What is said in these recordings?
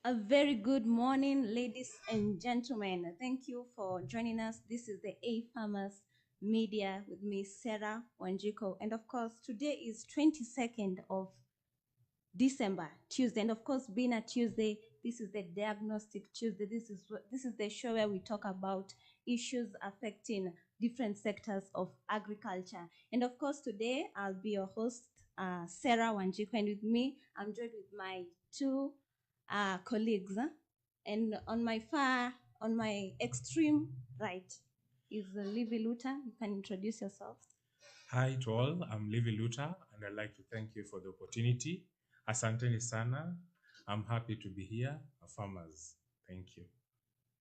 A very good morning, ladies and gentlemen. Thank you for joining us. This is the Afarmers Media with me, Sarah Wanjiko. And of course, today is 22nd of December, Tuesday. And of course, being a Tuesday, this is the Diagnostic Tuesday. This is the show where we talk about issues affecting different sectors of agriculture. And of course, today I'll be your host, Sarah Wanjiko, and with me, I'm joined with my two colleagues. And on my extreme right is Livy Luta. You can introduce yourself. Hi to all, I'm Livy Luta, and I'd like to thank you for the opportunity. Asanteni sana. I'm happy to be here. Farmers, thank you.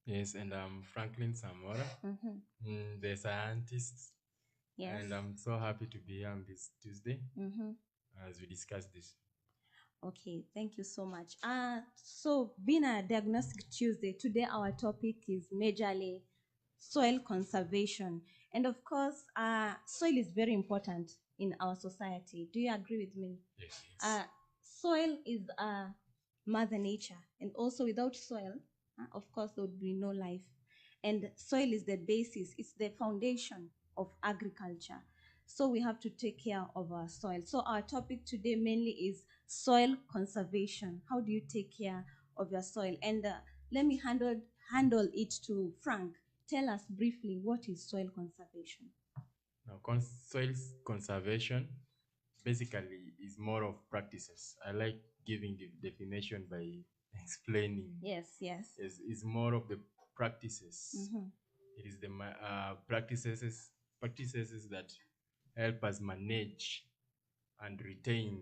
Yes, and I'm Franklin Samora, the scientist. Yes. And I'm so happy to be here on this Tuesday as we discuss this. Okay, thank you so much. So being a Diagnostic Tuesday, today our topic is majorly soil conservation. And of course, soil is very important in our society. Do you agree with me? Yes. Soil is Mother Nature, and also without soil, of course, there would be no life. And soil is the basis, it's the foundation of agriculture. So we have to take care of our soil. So our topic today mainly is soil conservation. How do you take care of your soil? And let me handle it to Frank. Tell us briefly, what is soil conservation? Now, soil conservation basically is more of practices. I like giving the definition by explaining. Yes. It's more of the practices. It is the practices that help us manage and retain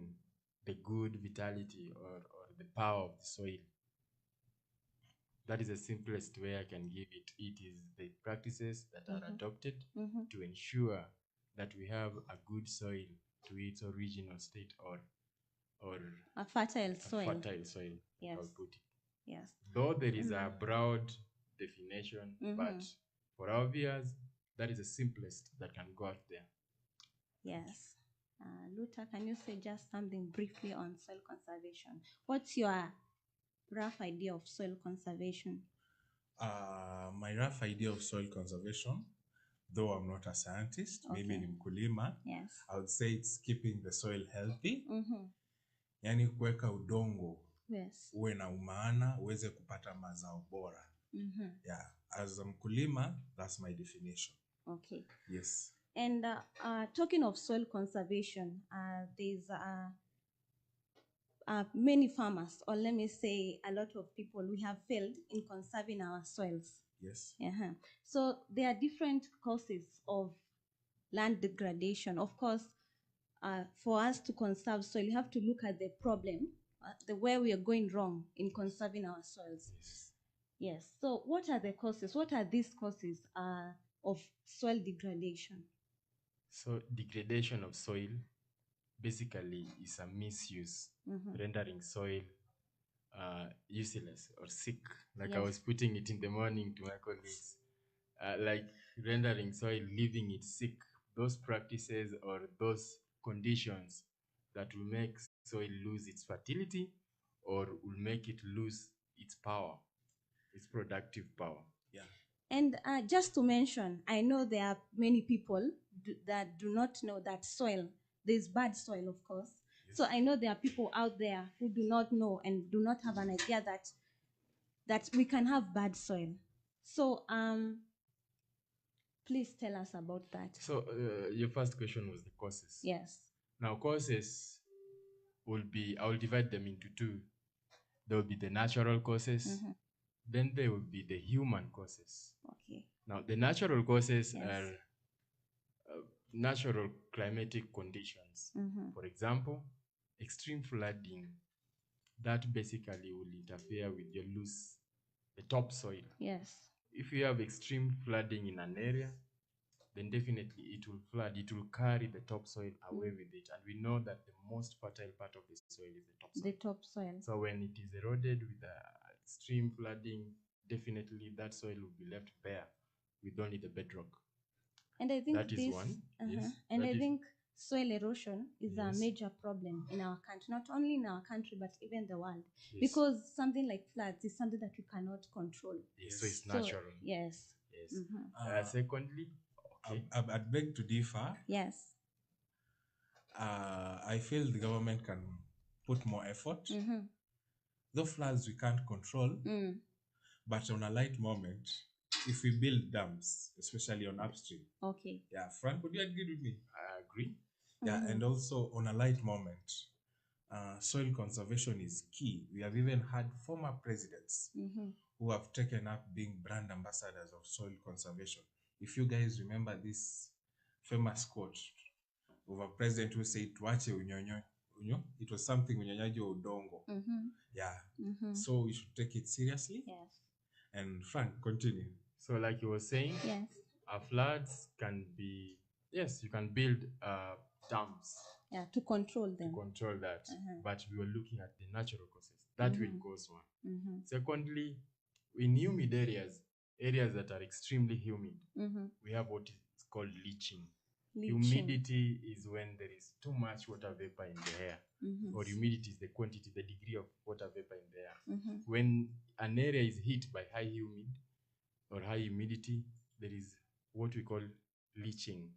the good vitality or the power of the soil. That is the simplest way I can give it. It is the practices that are adopted to ensure that we have a good soil to its original state or a fertile soil. Fertile soil. Yes. I'll put it. Yes. Though there is a broad definition, but for our viewers, that is the simplest that can go out there. Yes. Luta, can you say just something briefly on soil conservation? What's your rough idea of soil conservation? My rough idea of soil conservation, though I'm not a scientist, maybe ni mkulima, Yes. I would say it's keeping the soil healthy. Yani kuweka udongo uwe na umaana, uweze kupata mazao bora. Yeah, as a mkulima, that's my definition. Okay. Yes. And talking of soil conservation, there's many farmers, or let me say a lot of people, we have failed in conserving our soils. Yes. So there are different causes of land degradation. Of course, for us to conserve soil, you have to look at the problem, the where we are going wrong in conserving our soils. Yes. So what are the causes? What are these causes of soil degradation? So degradation of soil basically is a misuse, rendering soil useless or sick. Like I was putting it in the morning to my colleagues, like rendering soil, leaving it sick. Those practices or those conditions that will make soil lose its fertility or will make it lose its power, its productive power. Yeah. And just to mention, I know there are many people that do not know that soil, there's bad soil, of course. Yes. So I know there are people out there who do not know and do not have an idea that we can have bad soil. So please tell us about that. So your first question was the causes. Yes. Now causes I will divide them into two. There will be the natural causes, then there will be the human causes. Okay. Now the natural causes are natural climatic conditions. For example, extreme flooding. That basically will interfere with the topsoil. Yes. If you have extreme flooding in an area, then definitely it will flood. It will carry the topsoil away with it. And we know that the most fertile part of the soil is the topsoil. The topsoil. So when it is eroded with extreme flooding, definitely that soil will be left bare with only the bedrock. And I think that is one. Yes. And I think soil erosion is a major problem in our country, not only in our country, but even the world. Because something like floods is something that we cannot control. So it's natural. Yes. Secondly, I beg to differ. Yes. I feel the government can put more effort. Though floods we can't control, but on a light moment, if we build dams, especially on upstream. Okay. Yeah, Frank, would you agree with me? I agree. Yeah, and also on a light moment, soil conservation is key. We have even had former presidents who have taken up being brand ambassadors of soil conservation. If you guys remember this famous quote of a president who said, "Tuache unyonyo." It was something unyonyaji wa udongo. Yeah. So we should take it seriously. Yes. And Frank, continue. So like you were saying, yes, floods can be, yes, you can build dams. Yeah, to control them. To control that. But we were looking at the natural causes. That will cause one. Secondly, in humid areas that are extremely humid, we have what is called leaching. Humidity is when there is too much water vapor in the air. Or humidity is the quantity, the degree of water vapor in the air. When an area is hit by high humid or high humidity, there is what we call leaching.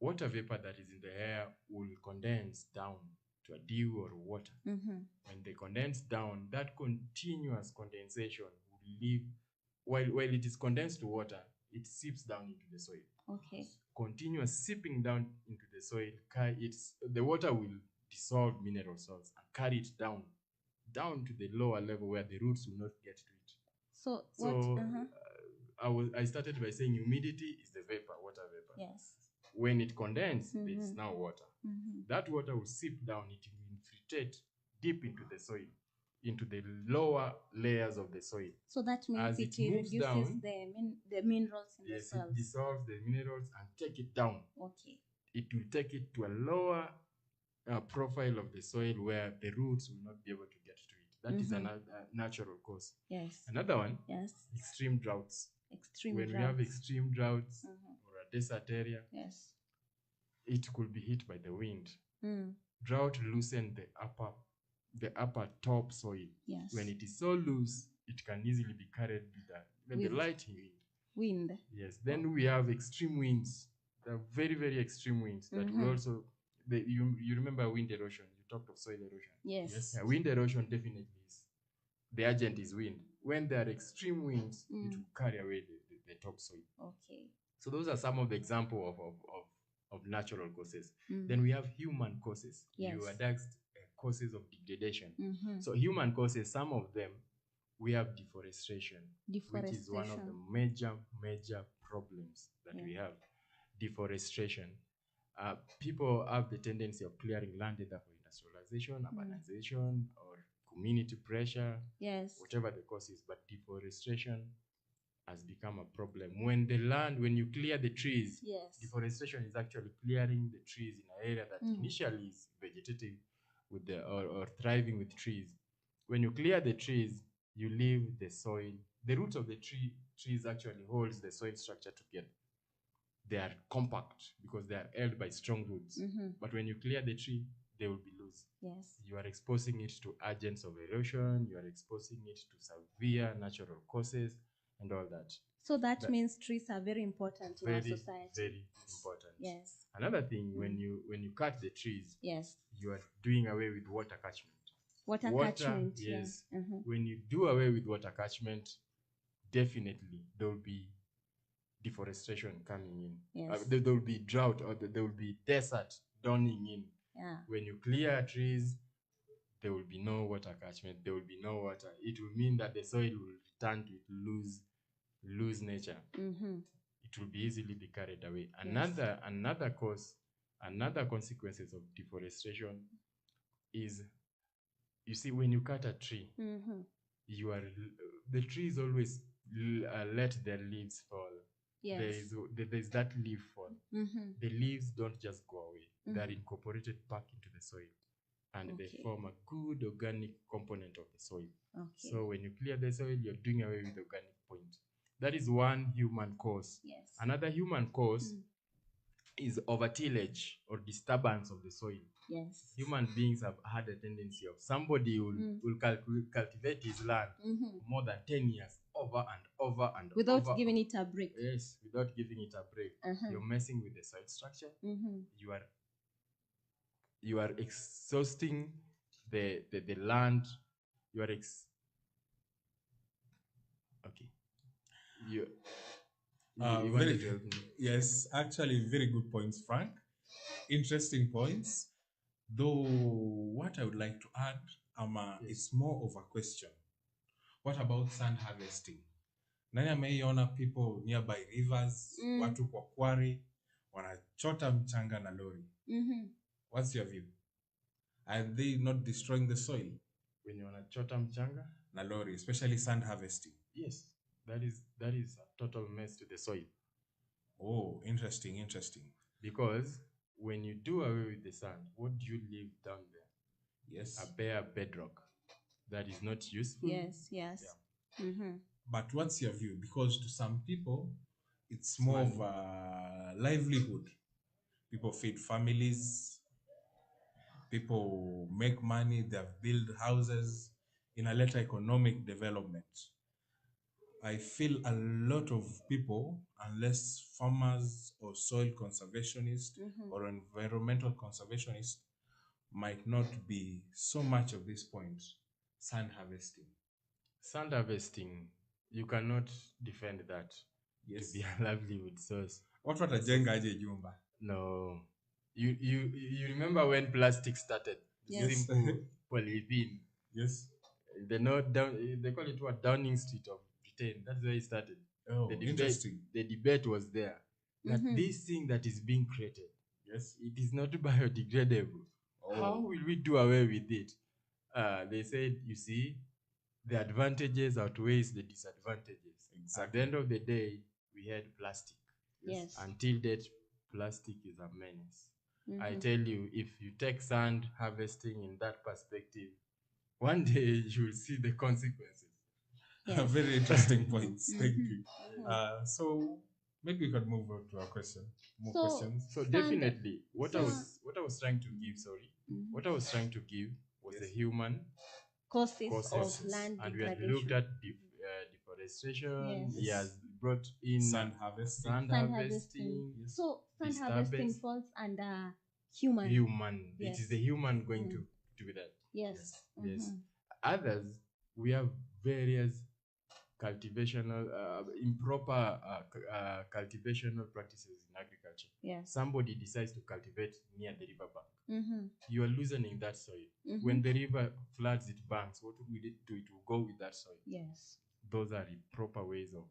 Water vapor that is in the air will condense down to a dew or water. When they condense down, that continuous condensation will leave, while it is condensed to water, it seeps down into the soil. Okay. Continuous seeping down into the soil, the water will dissolve mineral salts and carry it down to the lower level where the roots will not get to it. I started by saying humidity is the vapor, water vapor. Yes. When it condenses, it's now water. That water will seep down, it will infiltrate deep into the soil, into the lower layers of the soil. So that means As it moves reduces down, the minerals in the soil. Yes, it dissolves the minerals and take it down. Okay. It will take it to a lower profile of the soil where the roots will not be able to get to it. That is a natural cause. Yes. Another one, yes, extreme droughts. When we have extreme droughts or a desert area, yes, it could be hit by the wind. Drought loosen the upper top soil. Yes. When it is so loose, it can easily be carried with the light wind. Yes. Then we have extreme winds. The very, very extreme winds that will also. You remember wind erosion? You talked of soil erosion. Yes. Yeah, wind erosion definitely is. The agent is wind. When there are extreme winds, it will carry away the topsoil. Okay. So those are some of the examples of natural causes. Then we have human causes. Yes. You had asked causes of degradation. So human causes, some of them, we have deforestation, which is one of the major problems that we have. Deforestation. People have the tendency of clearing land either for industrialization, urbanization, or community pressure, yes, whatever the cause is. But deforestation has become a problem. When you clear the trees, yes, deforestation is actually clearing the trees in an area that initially is vegetative or thriving with trees. When you clear the trees, you leave the soil. The roots of the trees actually holds the soil structure together. They are compact because they are held by strong roots. But when you clear the tree, they will be loose. Yes. You are exposing it to agents of erosion. You are exposing it to severe natural causes and all that. So that means trees are very important in our society. Very important. Yes. Another thing, when you cut the trees, yes, you are doing away with water catchment. Water catchment. Yes. Yeah. When you do away with water catchment, definitely there will be deforestation coming in. Yes. There will be drought, or there will be desert dawning in. Yeah. When you clear trees, there will be no water catchment. There will be no water. It will mean that the soil will return to its loose nature. It will be easily be carried away. Another consequences of deforestation is, you see, when you cut a tree, the trees always let their leaves fall. Yes. There's that leaf fall. The leaves don't just go away. They're incorporated back into the soil, and they form a good organic component of the soil. Okay. So when you clear the soil, you're doing away with the organic point. That is one human cause. Yes. Another human cause is over tillage or disturbance of the soil. Yes. Human beings have had a tendency of somebody will cultivate his land more than 10 years over and over and without over. giving it a break. Yes, without giving it a break. You're messing with the soil structure. You are exhausting the land. You are okay. You wanted to help me? Yes, actually, very good points, Frank. Interesting points. Though, what I would like to add, it's more of a question. What about sand harvesting? Nani ameiona people nearby rivers, watu kwa quarry, wanachota mchanga na lori? What's your view? Are they not destroying the soil? When you wanachota mchanga na lori, especially sand harvesting. Yes, that is a total mess to the soil. Oh, interesting. Because when you do away with the sand, what do you leave down there? Yes. A bare bedrock that is not useful. Yes. Yeah. But what's your view? Because to some people, it's more of a livelihood. People feed families. People make money. They have built houses in a later economic development. I feel a lot of people, unless farmers or soil conservationists or environmental conservationists, might not be so much of this point. Sand harvesting. Sand harvesting, you cannot defend that to be a livelihood source. What watajenga aje jumba? No. You remember when plastic started? Yes. Simple polyethylene. Yes. They call it what? Downing Street of Britain. That's where it started. Oh, interesting. The debate was there. That this thing that is being created, yes, it is not biodegradable. Oh. How will we do away with it? They said, you see, the advantages outweighs the disadvantages. Exactly. At the end of the day, we had plastic. Yes. Until that, plastic is a menace. I tell you, if you take sand harvesting in that perspective, one day you will see the consequences. Yes. Very interesting points. Thank you. So maybe we could move on to our question. More questions. So definitely, what I was trying to give, what I was trying to give was the human causes of land and degradation. we had looked at deforestation. Yes. He has brought in sand harvesting. Yes. So sand harvesting falls under human. Yes. It is the human going to do that. Yes. Yes. Others, we have various cultivational improper cultivational practices in agriculture. Yes. Somebody decides to cultivate near the river bank. You are loosening that soil. When the river floods its banks, what will it do? It will go with that soil. Yes. Those are improper ways of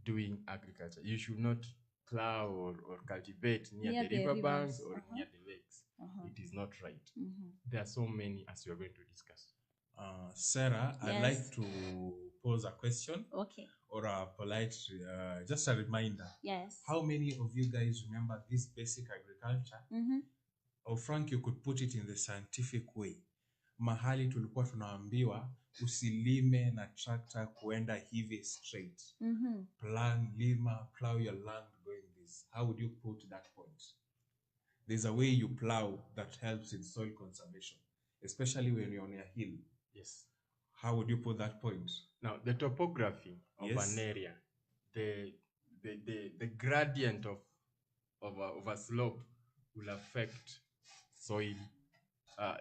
doing agriculture. You should not plow or cultivate near the river banks or near the lakes. It is not right. There are so many, as we are going to discuss. Sarah, yes. I'd like to pose a question. Okay. Or a polite, just a reminder. Yes. How many of you guys remember this basic agriculture? Or Frank, you could put it in the scientific way. Mahali tulikuwa tunaambiwa usilime na tractor kuenda hivi straight. Plow your land going this. How would you put that point? There's a way you plow that helps in soil conservation, especially when you're on a hill. Yes. How would you put that point? Now, the topography of an area, the gradient of a slope will affect soil.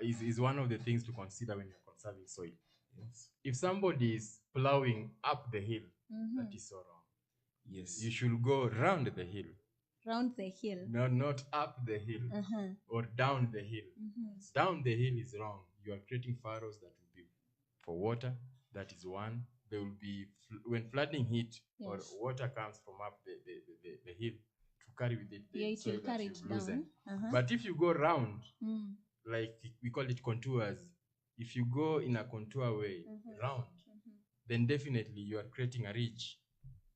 Is one of the things to consider when you're conserving soil. Yes. If somebody is plowing up the hill, that is so wrong. Yes. You should go round the hill. Round the hill. No, not up the hill or down the hill. Down the hill is wrong. You are creating furrows that will be for water. That is one. There will be, when flooding hit or water comes from up the hill, to carry with it the soil that you've loosened. But if you go round, like we call it contours, if you go in a contour way, round, then definitely you are creating a ridge.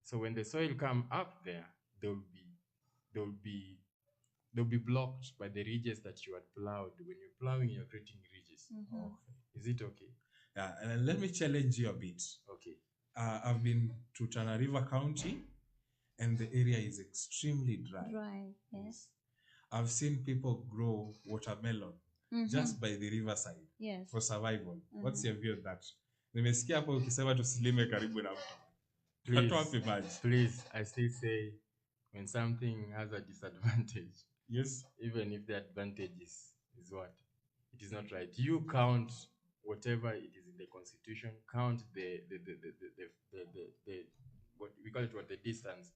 So when the soil come up there, they'll be blocked by the ridges that you had plowed. When you're plowing, you're creating ridges. Okay. Is it okay? Yeah, and let me challenge you a bit. Okay. I've been to Tana River County, and the area is extremely dry. Dry, yes. I've seen people grow watermelon just by the riverside for survival. What's your view on that? Nimesikia hapo ukisema tusilime karibu na mto. Please, I still say when something has a disadvantage, Yes. even if the advantage is what? It is not right. You count whatever it is in the constitution, count the what we call it, what the distance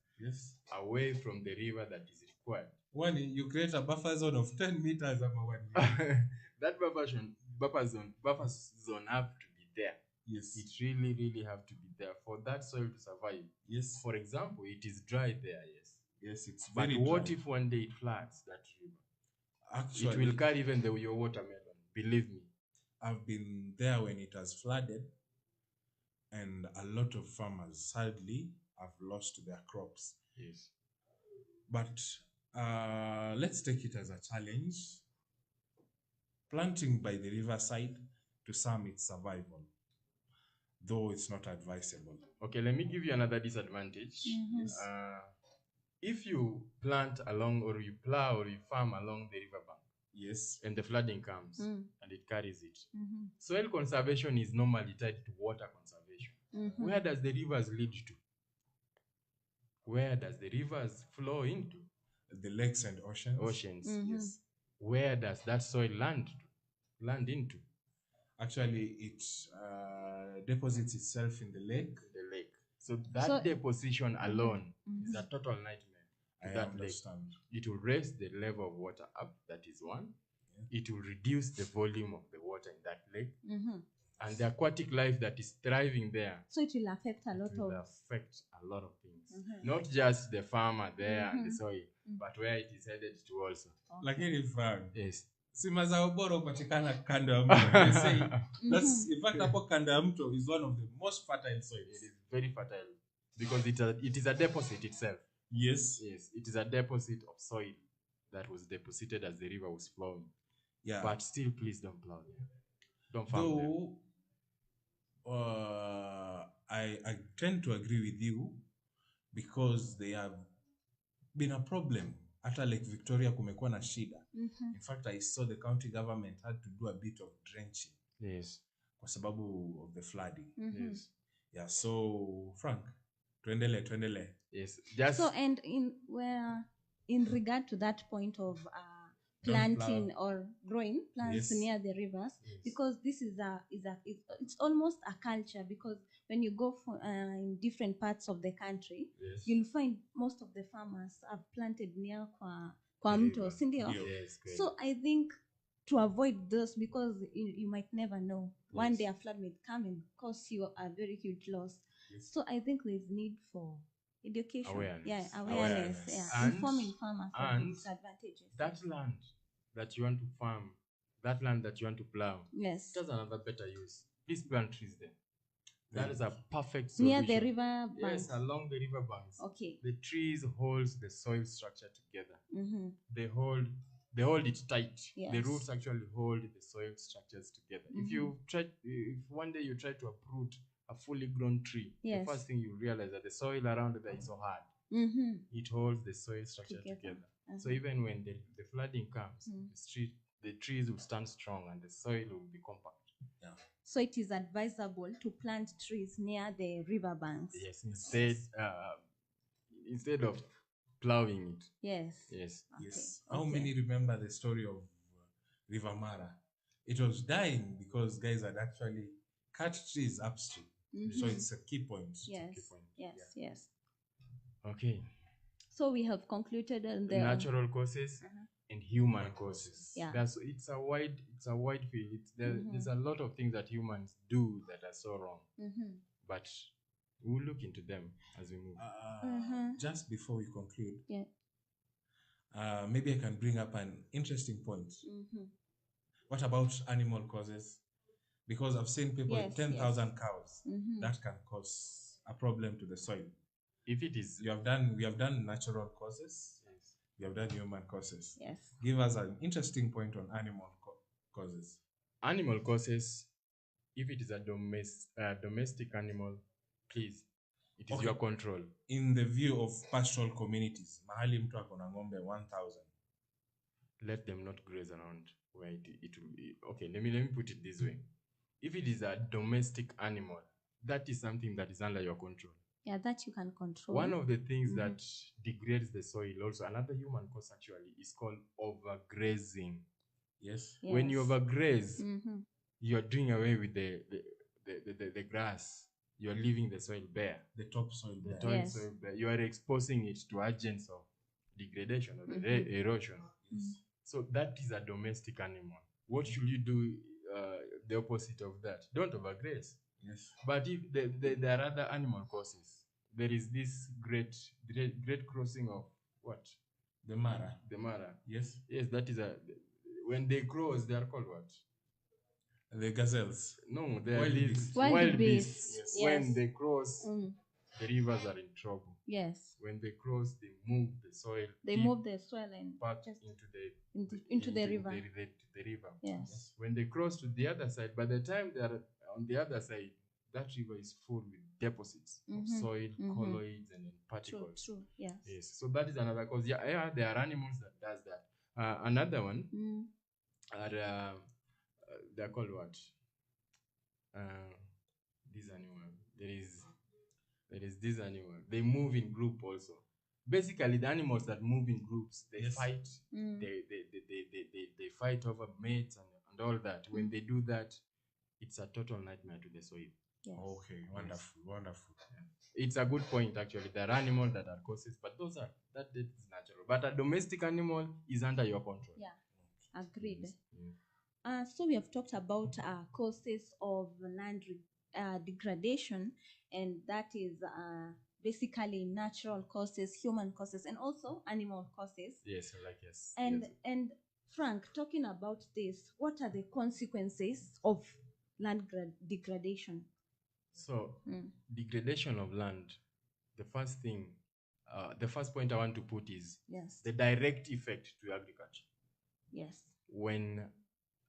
away from the river that is required. One, you create a buffer zone of 10 meters. That buffer zone have to be there. Yes. It really have to be there for that soil to survive. Yes. For example, it is dry there, yes. Yes, it's very But what dry. if one day it floods that river? Actually, it will carry even your watermelon, believe me. I've been there when it has flooded, and a lot of farmers sadly have lost their crops. Yes. But let's take it as a challenge. Planting by the riverside, to some it's survival, though it's not advisable. Okay, let me give you another disadvantage. Yes. If you plant along, or you plow, or you farm along the riverbank, yes, and the flooding comes and it carries it, soil conservation is normally tied to water conservation. Where does the rivers lead to? Where does the rivers flow into? The lakes and oceans. Yes. Where does that soil land into? Actually, it deposits itself in the lake. So that deposition alone is a total nightmare. I understand. It will raise the level of water up, that is one. Yeah. It will reduce the volume of the water in that lake. And the aquatic life that is thriving there. So it will affect a lot of things. Not just the farmer there and the soil, but where it is headed to also. Lakini Frank. Yes. Si mazao bora upatikana kando ya mto. They say that's, in fact, hapo kando ya mto is one of the most fertile soils. It is very fertile because it is a deposit itself. Yes. Yes, it is a deposit of soil that was deposited as the river was flowing. Yeah. But still, please don't plow there. Don't farm there. I tend to agree with you because they have been a problem. Hata Lake Victoria kumekuwa na shida. In fact, I saw the county government had to do a bit of drenching. Yes. Kwa sababu of the flooding. Yes. Yeah, so Frank, tuendele. Yes. So, and in regard to that point of planting or growing plants near the rivers, because this is it's almost a culture, because when you go in different parts of the country, you'll find most of the farmers have planted near kwa mto, sindio? So I think to avoid those, because you might never know, one day a flood may come and cause you a very huge loss. So I think there's need for education, awareness. Informing farmers of the disadvantages. That land that you want to farm, that land that you want to plow, it has another better use. Please plant trees there. That is a perfect solution. Near the river banks. Yes, along the river banks. Okay. The trees holds the soil structure together. They hold it tight. Yes. The roots actually hold the soil structures together. If one day you try to uproot a fully grown tree, the first thing you realize that the soil around there is so hard. It holds the soil structure together. So even when the flooding comes, the trees will stand strong and the soil will be compact. Yeah. So it is advisable to plant trees near the river banks. Yes, instead of plowing it. Yes. Yes. Okay. Yes. How many remember the story of River Mara? It was dying because guys had actually cut trees upstream. So it's a key point. Yes. Okay. So we have concluded on the natural causes and human causes. Yeah. It's a wide field. There's a lot of things that humans do that are so wrong. But we'll look into them as we move. Just before we conclude, maybe I can bring up an interesting point. What about animal causes? Because I've seen people with 10,000 cows. That can cause a problem to the soil. If it is, we have done natural causes. Yes. We have done human causes. Yes. Give us an interesting point on animal causes. Animal causes. If it is a domestic animal, please, it is your control. In the view of pastoral communities, mahali mtu akona ng'ombe 1,000, let them not graze around where it will be. Okay, let me put it this way. If it is a domestic animal, that is something that is under your control. Yeah, that you can control. One of the things that degrades the soil also, another human cause actually, is called overgrazing. Yes. When you overgraze, you're doing away with the grass. You're leaving the soil bare. The topsoil bare. Soil bare. You are exposing it to agents of degradation or erosion. Yes. So that is a domestic animal. What should you do? The opposite of that. Don't overgraze. Yes. But if there are other animal causes, there is this great crossing of what? The Mara. The Mara. Yes. Yes, that is when they cross, they are called what? The gazelles. No, they are wild beasts. Yes. When they cross, the rivers are in trouble. Yes. When they cross, they move the soil. They move the soil and back just into the river. The river. Yes. When they cross to the other side, by the time they are on the other side, that river is full with deposits of soil, colloids, and particles. True. Yes. Yes. So that is another cause. Yeah, there are animals that does that. Another one are they're called what? This animal. There is this animal. They move in group also. Basically, the animals that move in groups, they fight. They fight over mates and all that. When they do that, it's a total nightmare to the soil. Yes. Okay, wonderful. Yeah. It's a good point actually. There are animals that are causes, but that is natural. But a domestic animal is under your control. Yeah, agreed. Yes. So we have talked about causes of land degradation, and that is basically natural causes, human causes, and also animal causes. Yes. And Frank, talking about this, what are the consequences of land degradation? So, degradation of land, the first point I want to put is the direct effect to agriculture. Yes. When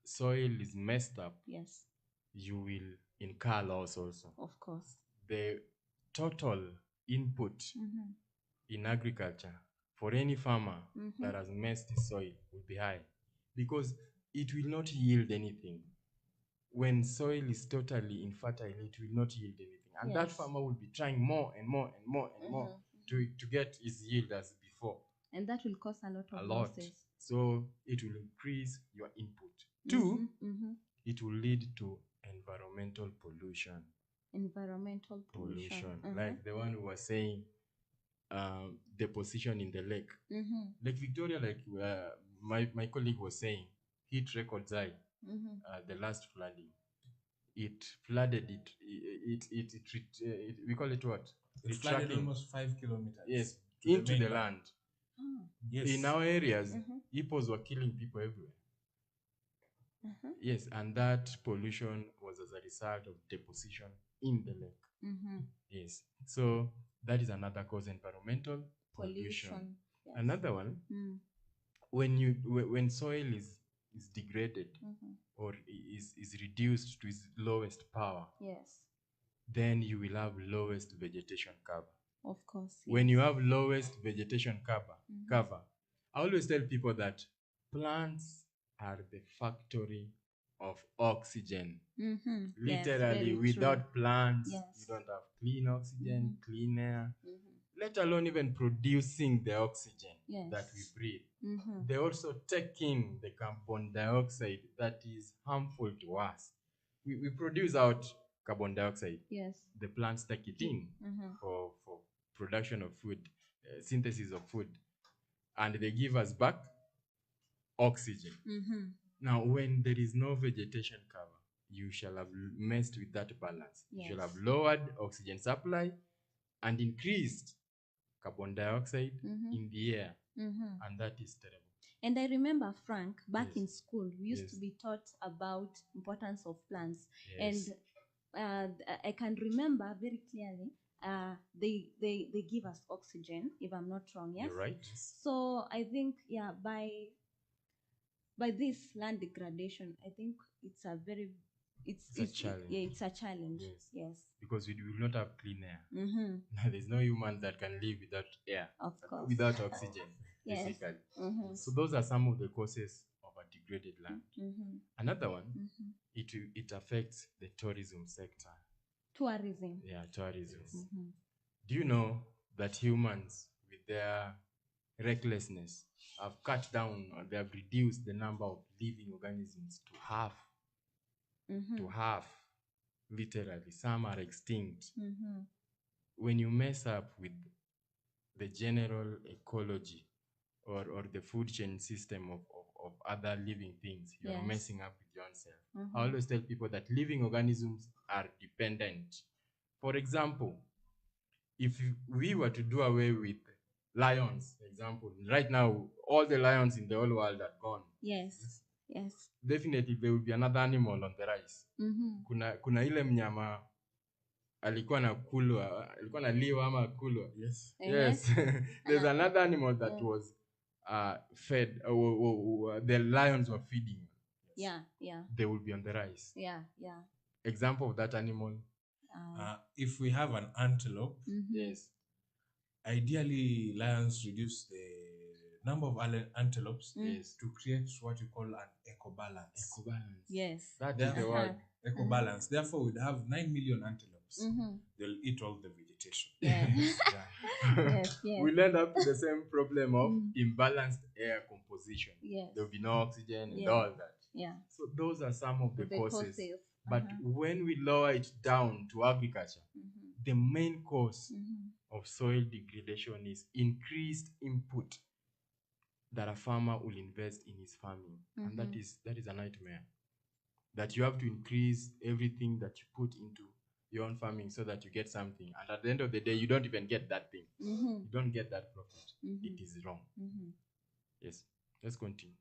soil is messed up, you will incur loss also. Of course. The total input in agriculture for any farmer that has messed his soil will be high because it will not yield anything. When soil is totally infertile, it will not yield anything. And that farmer will be trying more and more to get his yield as before. And that will cause a lot of losses. So it will increase your input. Two, it will lead to environmental pollution. Like the one who was saying, deposition in the lake. Lake Victoria, like my colleague was saying, hit records high. The last flooding, it flooded we call it what? It flooded almost 5 kilometers. Yes, into the land. Yes. In our areas, hippos were killing people everywhere. Yes, and that pollution was as a result of deposition in the lake. Yes, so that is another cause, environmental pollution. Yes. Another one, when soil is degraded or is reduced to its lowest power, then you will have lowest vegetation cover. Of course. Yes. When you have lowest vegetation cover, I always tell people that plants are the factory of oxygen. Literally, without plants, you don't have clean oxygen, clean air, let alone even producing the oxygen that we breathe. They also take in the carbon dioxide that is harmful to us. We produce out carbon dioxide. Yes. The plants take it in for production of food, synthesis of food, and they give us back oxygen. Now, when there is no vegetation cover, you shall have messed with that balance. You shall have lowered oxygen supply and increased carbon dioxide in the air, and that is terrible. And I remember, Frank, back in school, we used to be taught about importance of plants. And I can remember very clearly, they give us oxygen, if I'm not wrong. Yes. You're right. So I think, by this land degradation, I think it's a challenge. Yeah, it's a challenge. Yes. Because we will not have clean air. There's no human that can live without air. Of course. Without oxygen. Yes. basically. Mm-hmm. So those are some of the causes of a degraded land. Mm-hmm. Another one, Mm-hmm. it affects the tourism sector. Tourism. Yeah, tourism. Mm-hmm. Do you know that humans, with their recklessness, have cut down or they have reduced the number of living organisms to half? Mm-hmm. To half, literally. Some are extinct. Mm-hmm. When you mess up with the general ecology or the food chain system of other living things, you are messing up with yourself. Mm-hmm. I always tell people that living organisms are dependent. For example, if we were to do away with lions, for example, right now, all the lions in the whole world are gone. Yes. Yes. Definitely there will be another animal on the rise. Mm-hmm. Kuna ile mnyama alikuwa na kulwa, alikuwa na liwa ama kulwa. Yes. Yes. There's another animal that was fed, the lions were feeding. Yeah, yeah. They will be on the rise. Yeah, yeah. Example of that animal. If we have an antelope, Yes. ideally lions reduce the number of antelopes to create what you call an eco-balance. Eco-balance. Yes. That is the word. Eco-balance. Therefore, we'd have 9 million antelopes. They'll eat all the vegetation. Yes. Yes, yes. We'll end up with the same problem of imbalanced air composition. Yes. There'll be no oxygen and all that. Yeah. So those are some of the causes. But But when we lower it down to agriculture, the main cause of soil degradation is increased input that a farmer will invest in his farming. And that is a nightmare. That you have to increase everything that you put into your own farming so that you get something. And at the end of the day, you don't even get that thing. You don't get that profit. It is wrong. Yes. Let's continue.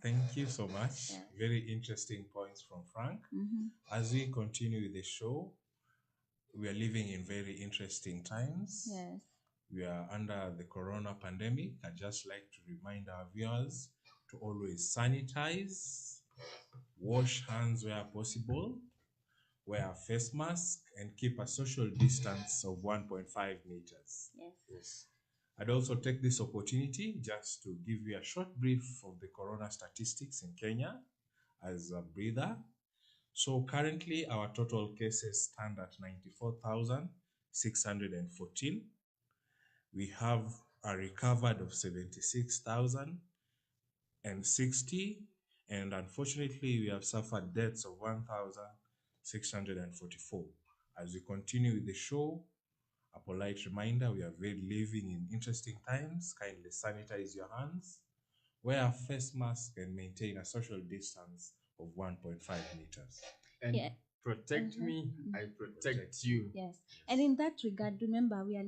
Thank you so much. Yeah. Very interesting points from Frank. As we continue with the show, we are living in very interesting times. Yes. We are under the corona pandemic. I'd just like to remind our viewers to always sanitize, wash hands where possible, wear a face mask, and keep a social distance of 1.5 meters. Yes. I'd also take this opportunity just to give you a short brief of the corona statistics in Kenya as a breather. So currently our total cases stand at 94,614. We have a recovered of 76,060, and unfortunately we have suffered deaths of 1,644. As we continue with the show, a polite reminder, we are living in interesting times. Kindly sanitize your hands, wear a face mask, and maintain a social distance of 1.5 meters. And protect me, I protect you. Yes. And in that regard, remember we are in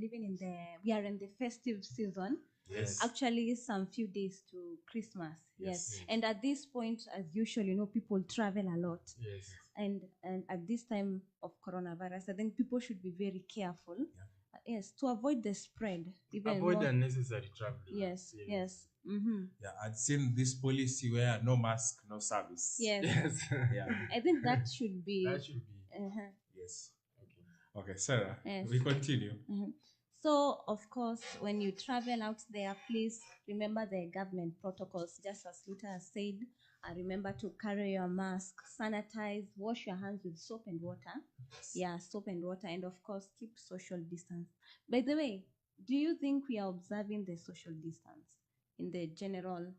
the festive season. Yes. Actually, some few days to Christmas. Yes. And at this point, as usual, people travel a lot. Yes. And at this time of coronavirus, I think people should be very careful. Yeah. Yes, to avoid the spread. Avoid unnecessary traveling. Yes. Yeah, I'd seen this policy where no mask, no service. Yes. Yeah. I think that should be. That should be. Yes. Okay, Sarah. Yes. We continue. So, of course, when you travel out there, please remember the government protocols, just as Luther has said. Remember to carry your mask, sanitize, wash your hands with soap and water. Yeah, soap and water, and of course, keep social distance. By the way, do you think we are observing the social distance in the general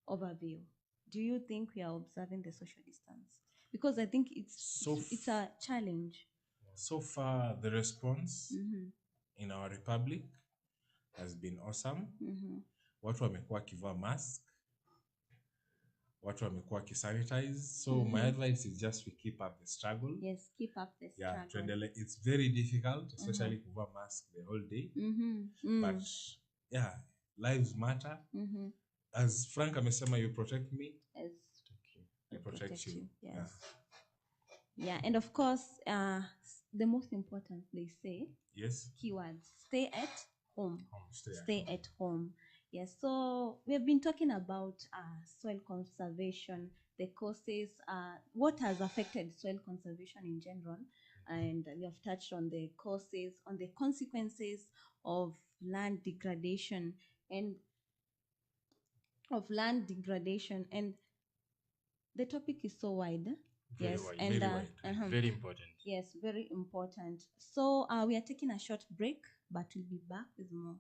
overview? Do you think we are observing the social distance? Because I think it's a challenge. So far, the response in our republic has been awesome. Watu wamekuwa wakivaa mask, watu wamekuwa wakisanitize. So my advice is just we keep up the struggle. Yes, keep up the struggle. Yeah, it's very difficult, especially kuvaa mask the whole day. But yeah, lives matter. As Frank amesema, you protect me, I protect you. Yes. Yeah, and of course, the most important, they say, keywords, stay at home. Stay at home. Yes, so we have been talking about soil conservation, the causes, what has affected soil conservation in general, and we have touched on the causes, on the consequences of land degradation, and of land degradation, and the topic is so wide. Very Yes, wide, and very wide, very important. Yes, very important. So we are taking a short break, but we'll be back with more.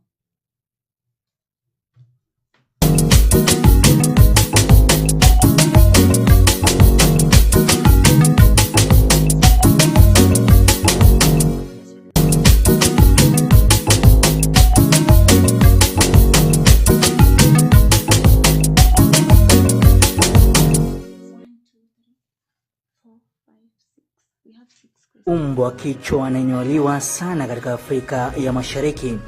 Umbwa kichwa ananyoliwa sana katika Afrika ya Mashariki,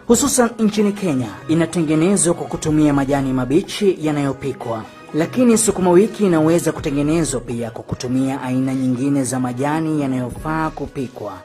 hususan nchini Kenya. Inatengenezwa kwa kutumia majani mabichi yanayopikwa, lakini sukuma wiki inaweza kutengenezwa pia kwa kutumia aina nyingine za majani yanayofaa kupikwa.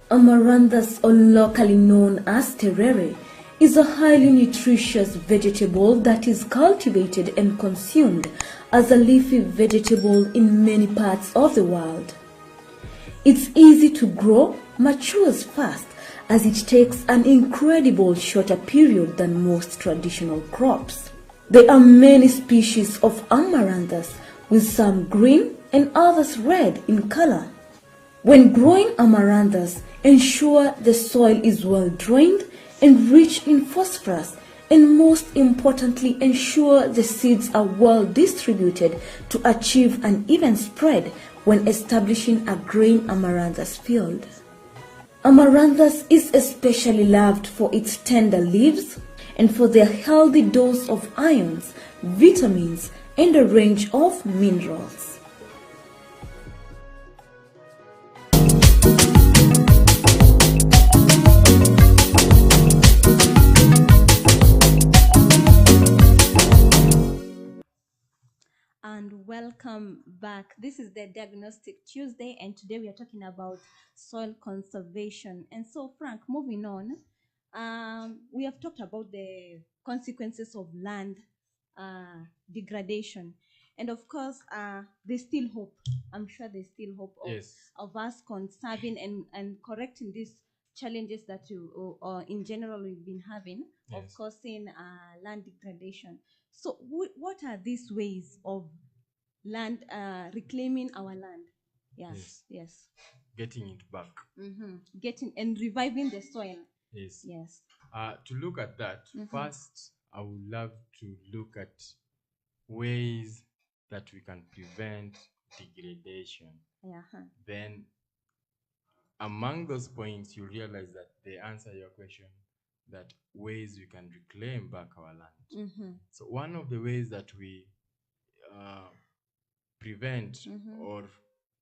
Amaranthus, or locally known as terere, is a highly nutritious vegetable that is cultivated and consumed as a leafy vegetable in many parts of the world. It's easy to grow, matures fast, as it takes an incredible shorter period than most traditional crops. There are many species of Amaranthus, with some green and others red in color. When growing Amaranthus, ensure the soil is well drained and rich in phosphorus, and most importantly, ensure the seeds are well distributed to achieve an even spread when establishing a grain Amaranthus field. Amaranthus is especially loved for its tender leaves and for their healthy dose of ions, vitamins, and a range of minerals. And welcome back. This is the Diagnostic Tuesday, and today we are talking about soil conservation. And so, Frank, moving on, we have talked about the consequences of land degradation, and of course, there's still hope. I'm sure there's still hope of us conserving and correcting these challenges that you, in general, we've been having of causing land degradation. So, what are these ways of land reclaiming our land? Yes. Getting it back. Getting and reviving the soil. Yes. To look at that, first, I would love to look at ways that we can prevent degradation. Then, among those points, you realize that they answer your question, that ways we can reclaim back our land. So one of the ways that we prevent or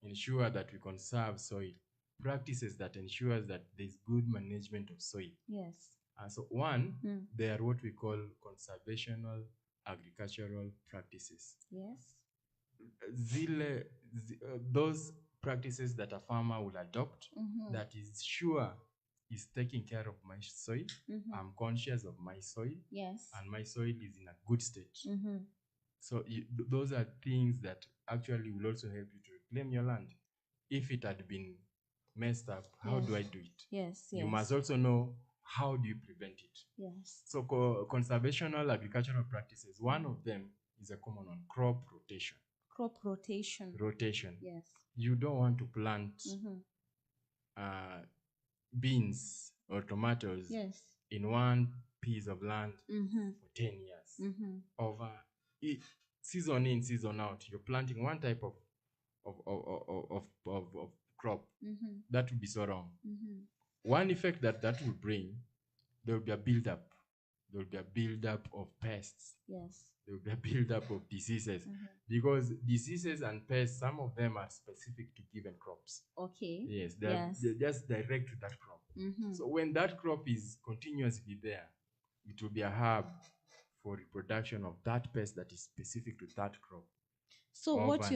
ensure that we conserve soil, practices that ensures that there's good management of soil. So one, they are what we call conservational agricultural practices. Those practices that a farmer will adopt that is sure is taking care of my soil. I'm conscious of my soil, and my soil is in a good state. So those are things that actually will also help you to reclaim your land. If it had been messed up, how do I do it? You must also know, how do you prevent it? So conservational agricultural practices, one of them is a common one: crop rotation. Rotation. You don't want to plant beans or tomatoes in one piece of land for 10 years. Over season in, season out, you're planting one type of crop. That would be so wrong. One effect that will bring, there will be a build-up. There will be a build-up of pests. There will be a build-up of diseases. Because diseases and pests, some of them are specific to given crops. They're just direct to that crop. So when that crop is continuously there, it will be a hub for reproduction of that pest that is specific to that crop. So what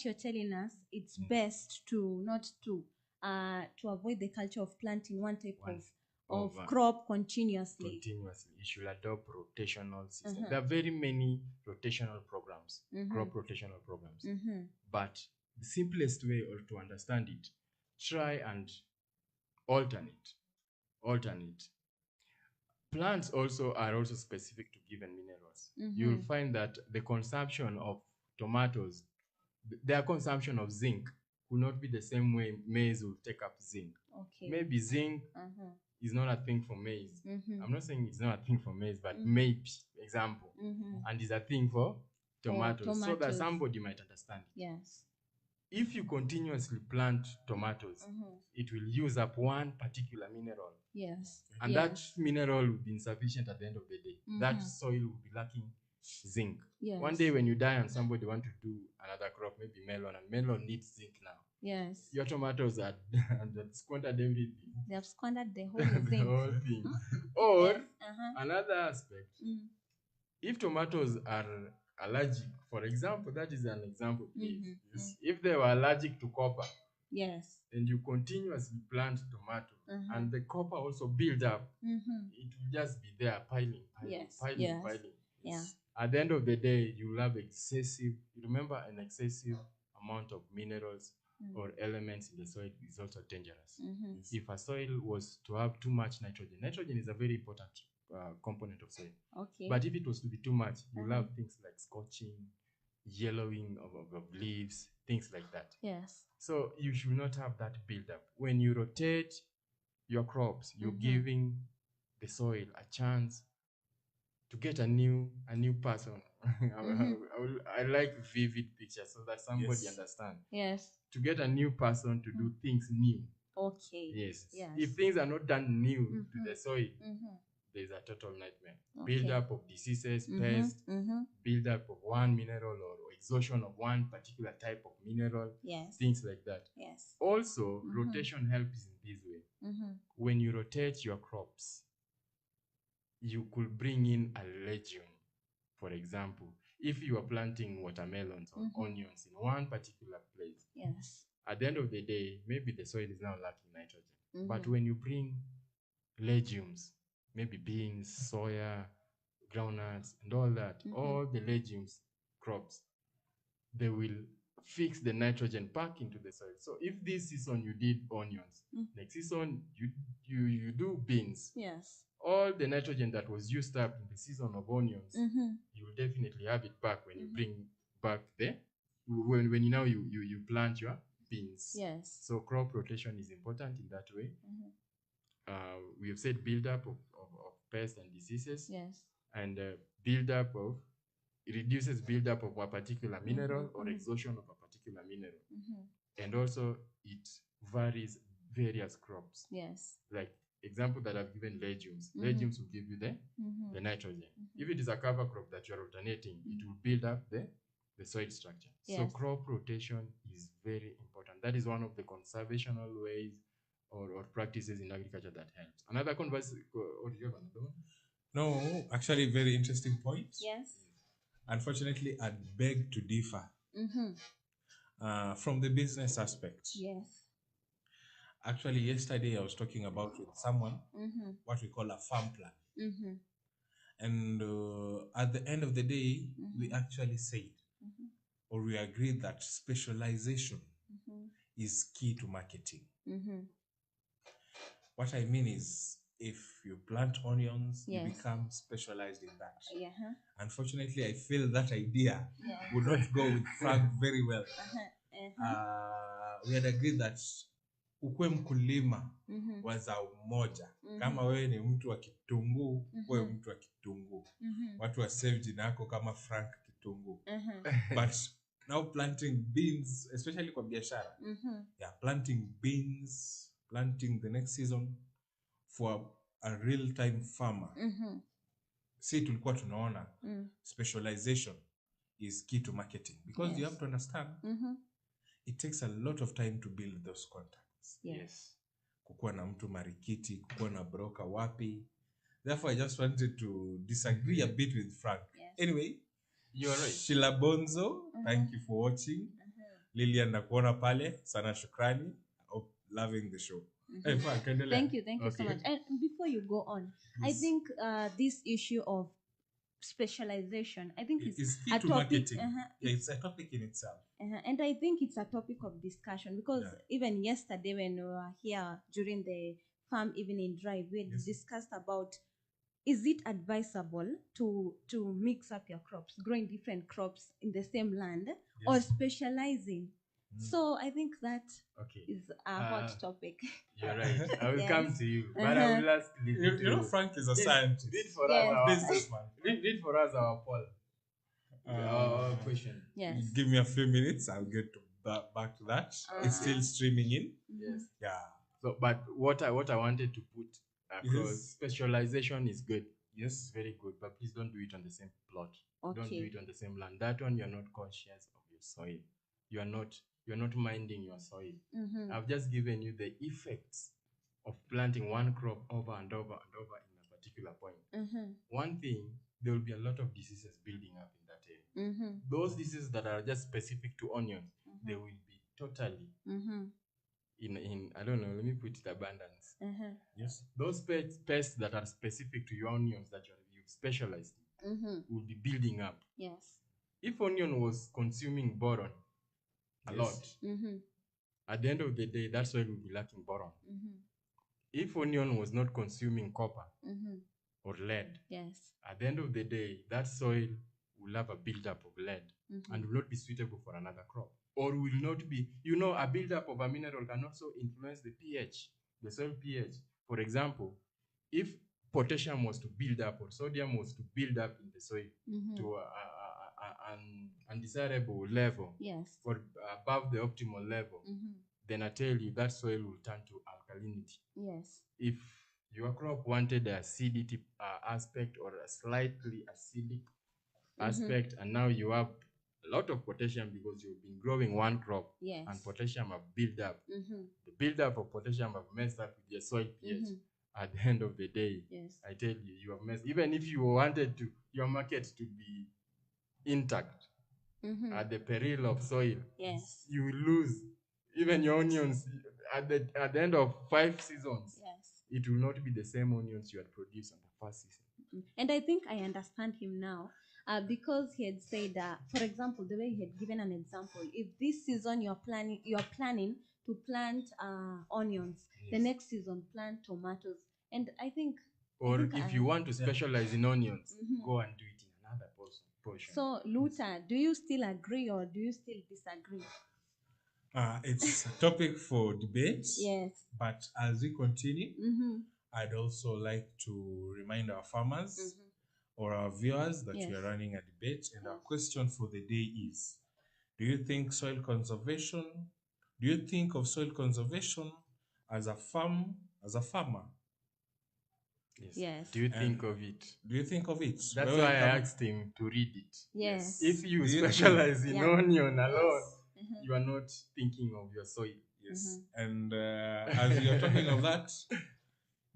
you're telling us, it's best to not to avoid the culture of planting one type of crop continuously. You should adopt rotational system. There are very many rotational programs, crop rotational programs. But the simplest way or to understand it, try and alternate. Plants also are also specific to given minerals. You'll find that the consumption of tomatoes, their consumption of zinc will not be the same way maize will take up zinc. Okay. Maybe zinc is not a thing for maize. I'm not saying it's not a thing for maize, but maybe, example, and is a thing for tomatoes, so that somebody might understand it. Yes. If you continuously plant tomatoes, it will use up one particular mineral. Yes. And that mineral will be insufficient at the end of the day. That soil will be lacking zinc. Yes. One day when you die and somebody want to do another crop, maybe melon, and melon needs zinc now. Yes. Your tomatoes are squandered everything. They have squandered the whole The zinc. whole thing. Or another aspect, if tomatoes are allergic, for example, that is an example, please. If they were allergic to copper, yes, and you continuously plant tomato, and the copper also build up, it will just be there piling. Yeah. At the end of the day, you will have an excessive amount of minerals or elements in the soil is also dangerous. If a soil was to have too much nitrogen is a very important component of soil. Okay. But if it was to be too much, you'll have things like scorching, yellowing of leaves, things like that. Yes. So you should not have that build-up. When you rotate your crops, you're giving the soil a chance to get a new person. I like vivid pictures so that somebody understand. Yes. To get a new person to do things new. Okay. Yes. If things are not done new to the soil, there's a total nightmare. Okay. Build up of diseases, pests, build up of one mineral or exhaustion of one particular type of mineral, things like that. Yes. Also, rotation helps in this way. When you rotate your crops, you could bring in a legume. For example, if you are planting watermelons or onions in one particular place, at the end of the day, maybe the soil is now lacking nitrogen. But when you bring legumes, maybe beans, soya, groundnuts, and all that, all the legumes crops, they will fix the nitrogen back into the soil. So if this season you did onions, next season you do beans, all the nitrogen that was used up in the season of onions, you will definitely have it back when you bring back when you plant your beans. Yes. So crop rotation is important in that way. We have said build-up of pests and diseases. Yes. And it reduces build-up of a particular mineral or exhaustion of a particular mineral. And also it varies various crops. Yes. Like example that I've given, legumes. Legumes will give you the nitrogen. If it is a cover crop that you're alternating, it will build up the soil structure. So crop rotation is very important. That is one of the conservational ways or practices in agriculture that helps. Another conversation, or do you have another one? No, actually very interesting point. Yes. Unfortunately, I'd beg to differ from the business aspect. Yes. Actually, yesterday I was talking about with someone what we call a farm plan. And at the end of the day, we actually said, or we agreed that specialization is key to marketing. What I mean is, if you plant onions, you become specialized in that. Unfortunately, I feel that idea would not go with Frank very well. We had agreed that ukwe mkulima wa zao moja. Kama wewe ni mtu wa kitunguu, wewe mtu wa kitunguu. Watu wa save jina yako kama Frank Kitunguu. But now planting beans, especially kwa biashara. Planting beans, planting the next season for a real-time farmer. See, tulikuwa tunaona specialization is key to marketing, because you have to understand it takes a lot of time to build those contacts. Yes. Kukuwa na mtu marikiti, kukuwa na broker wapi. Therefore, I just wanted to disagree a bit with Frank. Anyway, you're right. Sheila Bonzo, thank you for watching. Lilian nakuona pale, sana shukrani. Loving the show. Hey, fine, Thank you so much. And before you go on, I think this issue of specialization, I think is key a to topic. marketing. It's a topic in itself. And I think it's a topic of discussion because even yesterday when we were here during the farm evening drive, we discussed about, is it advisable to mix up your crops, growing different crops in the same land, or specializing? So I think that is a hot topic. You're right. I will come to you, but I will ask Frank is a scientist. Read for us our businessman. Read for us our poll. Our question. Yes. Give me a few minutes. I'll get back to that. It's still streaming in. Yes. Yeah. So, but what I wanted to put across, specialization is good. Yes. It's very good, but please don't do it on the same plot. Okay. Don't do it on the same land. That one, you're not conscious of your soil. You're not minding your soil. I've just given you the effects of planting one crop over and over and over in a particular point. One thing, there will be a lot of diseases building up in that area. Those diseases that are just specific to onions, they will be totally in I don't know, let me put it abundance. Yes. Those pests that are specific to your onions that you've specialized in will be building up. Yes. If onion was consuming boron a lot, at the end of the day, that soil will be lacking boron. If onion was not consuming copper or lead, at the end of the day, that soil will have a buildup of lead and will not be suitable for another crop. Or will not be, a buildup of a mineral can also influence the pH, the soil pH. For example, if potassium was to build up or sodium was to build up in the soil to an undesirable level, or above the optimal level, then I tell you that soil will turn to alkalinity. Yes. If your crop wanted the acidity aspect or a slightly acidic aspect, and now you have a lot of potassium because you've been growing one crop, and potassium have built up. The buildup of potassium have messed up with your soil pH. At the end of the day, I tell you, you have messed. Even if you wanted your market to be intact, at the peril of soil, you will lose. Even your onions, at the end of 5 seasons, it will not be the same onions you had produced on the first season. And I think I understand him now, because he had said, for example, the way he had given an example, if this season you're planning to plant onions, the next season plant tomatoes, and I think. Or if you want to specialize in onions, go and do it in another portion. So, Luther, do you still agree or do you still disagree? It's a topic for debate. Yes. But as we continue, I'd also like to remind our farmers or our viewers that we are running a debate, and our question for the day is: do you think of soil conservation as a farmer? Yes. Do you think of it? Do you think of it? That's why I asked him to read it. Yes. If you specialize in onion alone, you are not thinking of your soil. Yes. And as we are talking of that,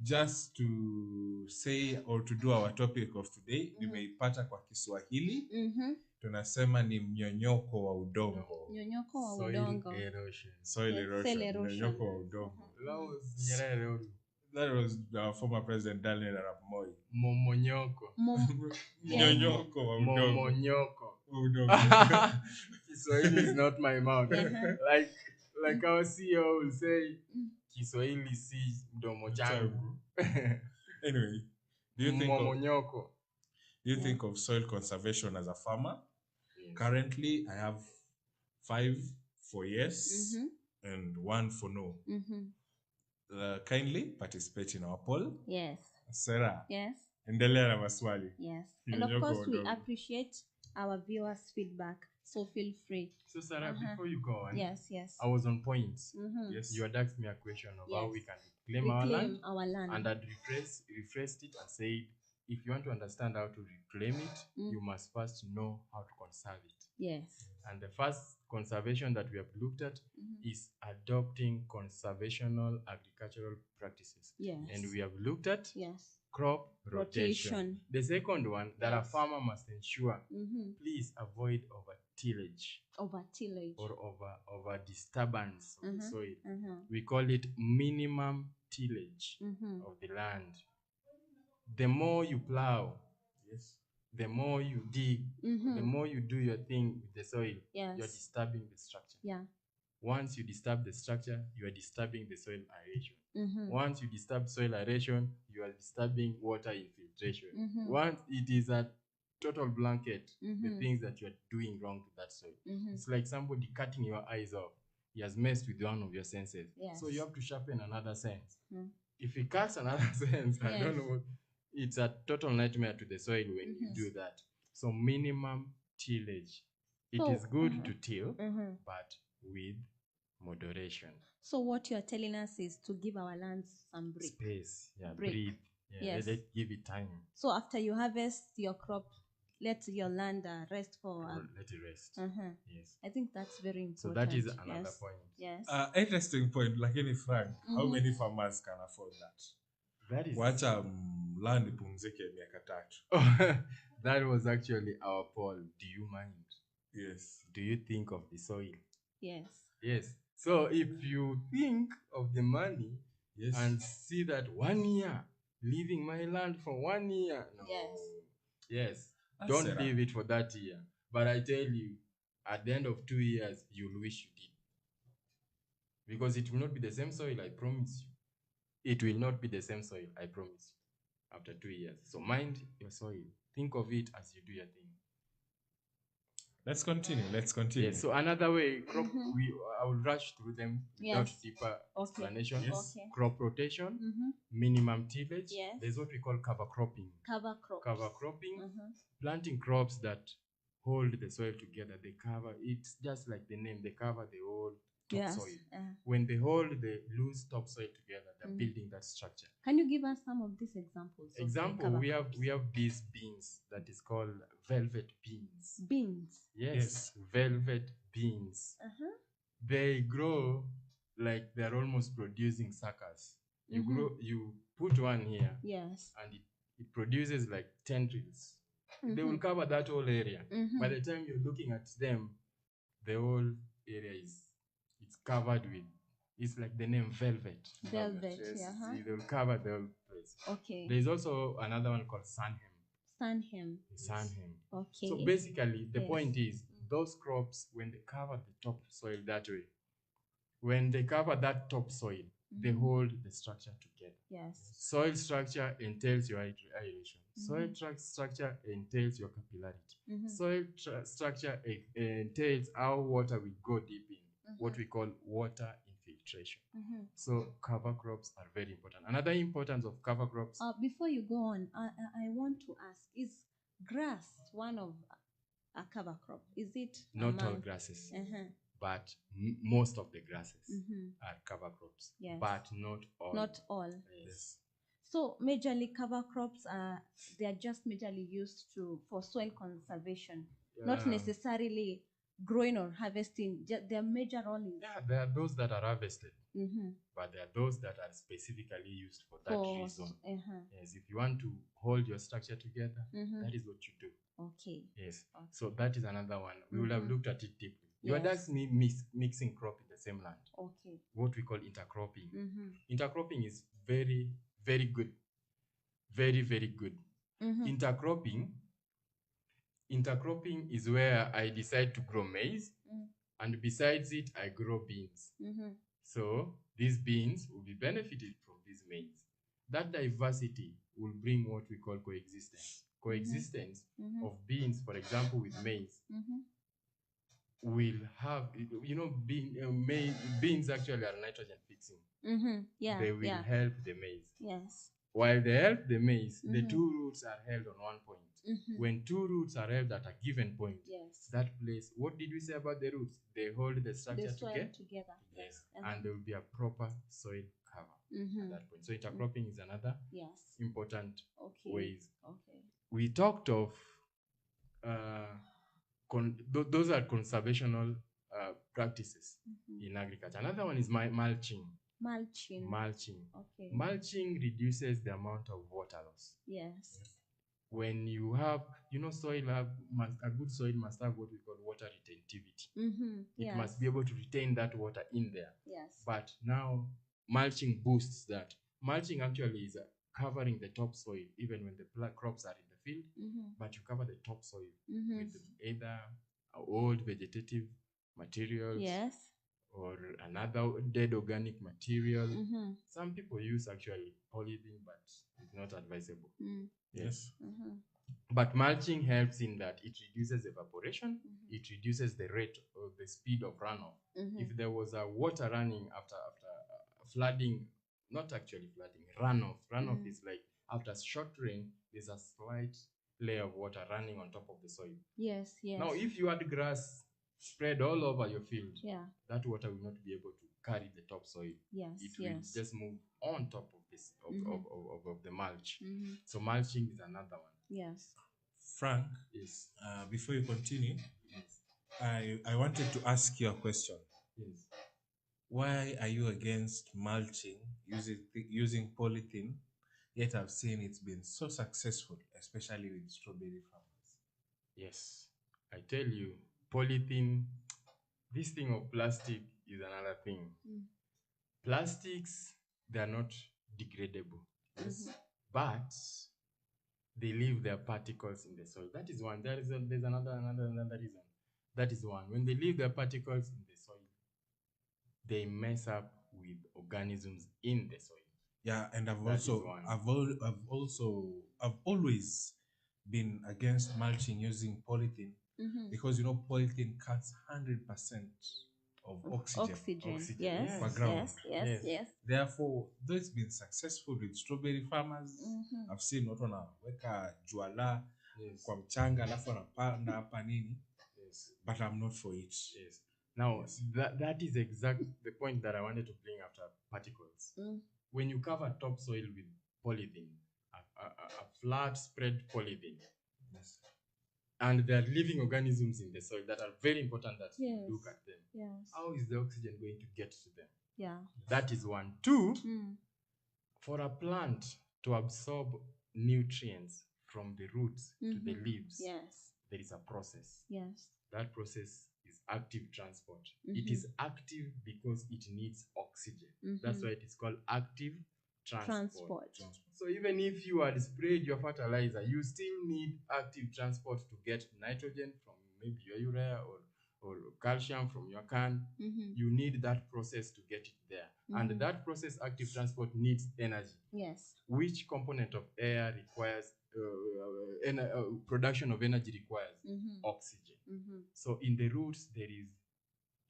just to say or to do our topic of today, nimeipata kwa Kiswahili. Tunasema ni mnyonyoko wa udongo. Mnyonyoko wa udongo. Soil erosion. Mnyonyoko wa udongo. That was our former president Daniel Arap Moi. Momonyoko. Mnyonyoko wa udongo. Momonyoko. Kiswahili is not my mouth. Like our CEO will say, Kiswahili si mdomo changu. Anyway, do you think of soil conservation as a farmer? Yes. Currently, I have 5 for yes and 1 for no. Kindly participate in our poll. Yes. Sarah. Yes. Endelea na maswali. Yes. And of course, we appreciate our viewers' feedback. So feel free. So Sarah, before you go on, yes, I was on point. Yes, you had asked me a question of how we can reclaim our land, and I'd rephrased it and said, if you want to understand how to reclaim it, you must first know how to conserve it. Yes. And the first conservation that we have looked at is adopting conservational agricultural practices. Yes. And we have looked at yes. crop rotation. The second one that a farmer must ensure, please avoid over tillage or over disturbance of the soil. We call it minimum tillage of the land. The more you plow, the more you dig, the more you do your thing with the soil, you're disturbing the structure. Once you disturb the structure, you are disturbing the soil aeration. Once you disturb soil aeration, you are disturbing water infiltration. Once it is a total blanket, the things that you are doing wrong to that soil. It's like somebody cutting your eyes off. He has messed with one of your senses. So you have to sharpen another sense. If he cuts another sense, I don't know, it's a total nightmare to the soil when you do that. So minimum tillage. It is good to till, but with moderation. So what you're telling us is to give our lands some break. Space, breathe. Let's give it time. So after you harvest your crop, let your land rest for... let it rest. Yes. I think that's very important. So that is another point. Yes. Interesting point. Like any Frank, how many farmers can afford that? That is... Wacha land ipumzike miaka tatu. That was actually our poll. Do you mind? Yes. Do you think of the soil? Yes. Yes. So if you think of the money and see that 1 year, leaving my land for 1 year. No. Yes. Don't leave it for that year. But I tell you, at the end of 2 years, you'll wish you did. Because it will not be the same soil, I promise you. It will not be the same soil, I promise you, after 2 years. So mind your soil. Think of it as you do your thing. Let's continue. Yes, so another way, crop, I will rush through them without deeper explanation. Crop rotation, minimum tillage. There's what we call cover cropping. Cover cropping, planting crops that hold the soil together. They cover, it's just like the name, they cover the whole topsoil. When they hold the loose topsoil together, they're building that structure. Can you give us some of these examples? We have these beans that is called velvet beans. Beans? Yes. Velvet beans. They grow like they're almost producing suckers. You put one here, and it produces like tendrils. They will cover that whole area. By the time you're looking at them, the whole area it's covered with, it's like the name velvet. Velvet, They will cover the whole place. Okay. There's also another one called sunham. Okay. So basically, the point is, those crops, when they cover the topsoil that way, when they cover that topsoil, they hold the structure together. Yes. Soil structure entails your aeration. Soil structure entails your capillarity. Soil structure entails how water will go deep in, what we call water infiltration. So cover crops are very important. Another importance of cover crops... before you go on, I want to ask, is grass one of a cover crop? Is it? Not all grasses, but most of the grasses are cover crops, but not all. Not all. Yes. So majorly cover crops they are just majorly used for soil conservation, not necessarily growing or harvesting. Their major role is... there are those that are harvested, but there are those that are specifically used for that reason. Yes, if you want to hold your structure together, that is what you do. Okay. Yes. Okay. So that is another one. We will have looked at it deeply. You are just mixing crop in the same land. Okay. What we call intercropping. Intercropping is very, very good. Very, very good. Intercropping is where I decide to grow maize, and besides it, I grow beans. So these beans will be benefited from this maize. That diversity will bring what we call coexistence. Coexistence of beans, for example, with maize, will have, beans actually are nitrogen fixing. They will help the maize. Yes. While they help the maize, the two roots are held on one point. When two roots are held at a given point, that place, what did we say about the roots? They hold the structure together. Yes. And there will be a proper soil cover at that point. So intercropping is another important ways. We talked of those are conservational practices in agriculture. Another one is mulching. Mulching. Okay. Mulching reduces the amount of water loss. Yes. When you have, a good soil must have what we call water retentivity. It must be able to retain that water in there. Yes. But now mulching boosts that. Mulching actually is covering the topsoil even when the crops are in the field, but you cover the topsoil with either old vegetative materials, yes, or another dead organic material. Some people use actually polythene, but it's not advisable. Yes. But mulching helps in that it reduces evaporation, it reduces the rate or the speed of runoff. If there was a water running after flooding, not actually flooding, runoff is like after short rain, there's a slight layer of water running on top of the soil. Yes, yes. Now, if you had grass spread all over your field, that water will not be able to carry the topsoil. Yes, it will just move on top of this of the mulch. So mulching is another one. Yes. Frank, Yes. Before you continue, I wanted to ask you a question. Yes. Why are you against mulching using polythene? Yet I've seen it's been so successful, especially with strawberry farmers. Yes, I tell you, polythene, this thing of plastic is another thing. Plastics, they are not degradable. Yes. But they leave their particles in the soil. That is one. There's another reason. That is one. When they leave their particles in the soil, they mess up with organisms in the soil. Yeah, and I've always been against mulching using polythene because polythene cuts 100% of oxygen. Yes, per ground. Yes. Therefore, though it's been successful with strawberry farmers, I've seen watu wanaweka juala kwa mchanga alafu wanapanda hapa nini, but I'm not for it. Yes. Now, that is exactly the point that I wanted to bring after particles. When you cover topsoil with polythene, a flat spread polythene, and there are living organisms in the soil that are very important that you look at them. Yes. How is the oxygen going to get to them? Yeah. That is one. Two, for a plant to absorb nutrients from the roots to the leaves, there is a process. Yes. That process is active transport. It is active because it needs oxygen. That's why it is called active transport. So even if you had sprayed your fertilizer, you still need active transport to get nitrogen from maybe your urea or calcium from your can. You need that process to get it there. And that process, active transport, needs energy. Yes. Which component of air requires production of energy requires oxygen. So in the roots, there is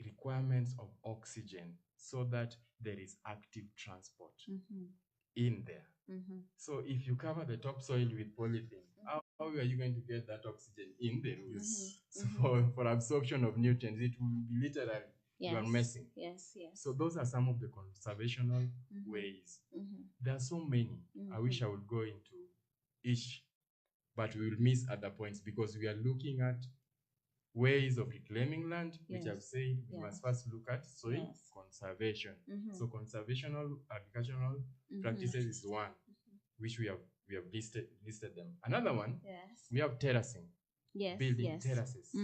requirements of oxygen so that there is active transport in there. So if you cover the topsoil with polythene, how are you going to get that oxygen in the roots? So for absorption of nutrients, it will be literally you are messing. Yes. So those are some of the conservational ways. There are so many. I wish I would go into each, but we will miss other points because we are looking at ways of reclaiming land, which I've said we must first look at soil conservation. So conservational agricultural practices is one, which we have listed them. Another one, we have terracing. Building terraces.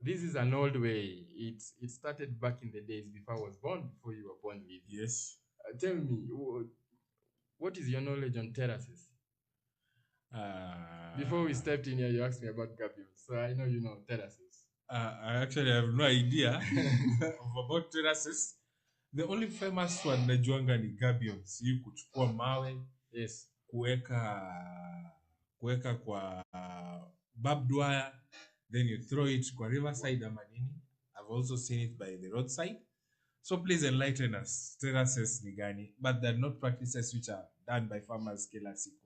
This is an old way. It started back in the days before I was born, before you were born, Liv. Yes. Tell me, what is your knowledge on terraces? Before we stepped in here, you asked me about gabions. So I know you know terraces. I actually have no idea about terraces. The only famous one najuanga ni gabions. You kuchukua mawe, kuweka kwa barbed wire, then you throw it kwa riverside ama nini. I've also seen it by the roadside. So please enlighten us. Terraces ni gani? But they're not practices which are done by farmers kila siku.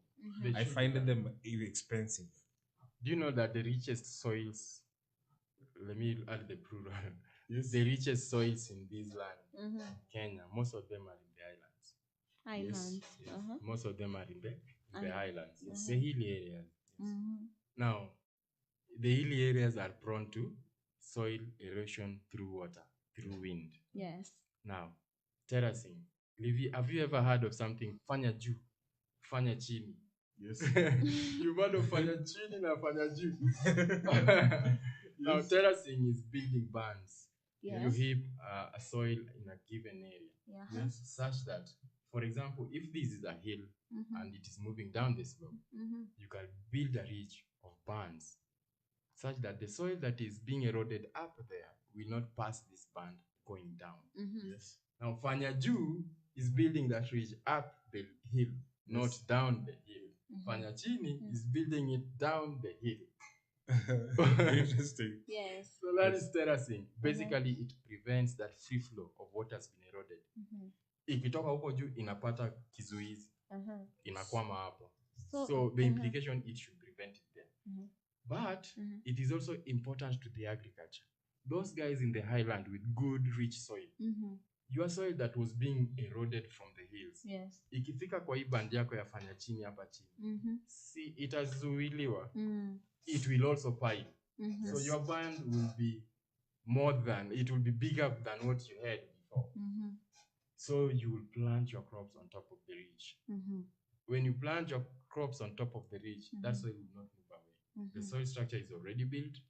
I find them expensive. Do you know that the richest soils, let me add the plural, the richest soils in this land, Kenya, most of them are in the islands. Yes. Most of them are in the islands. The hilly areas. Now, the hilly areas are prone to soil erosion through water, through wind. Yes. Now, terracing. Have you ever heard of something fanya juu, fanya chini? Yes. You've heard of fanya chini na fanya juu. Now, terracing is building bands. Yes. You heap a soil in a given area. Yeah. Yes. Such that, for example, if this is a hill and it is moving down the slope, you can build a ridge of bands such that the soil that is being eroded up there will not pass this band going down. Yes. Now, fanya juu is building that ridge up the hill, not down the hill. Fanya chini is building it down the hill. Interesting. Yes. So that is terracing. Basically, it prevents that free flow of what has been eroded. Ikitoka huko juu inapata kizuizi. Inakwama hapo. So the implication, it should prevent it there. But it is also important to the agriculture. Those guys in the highland with good rich soil. Your soil that was being eroded from the hills. Yes. Ikifika kwa hii band yako ya fanya chini hapa chini. See, itazuiliwa. It will also pile. So your band will be it will be bigger than what you had before. So you will plant your crops on top of the ridge. When you plant your crops on top of the ridge, that soil will not move away. The soil structure is already built.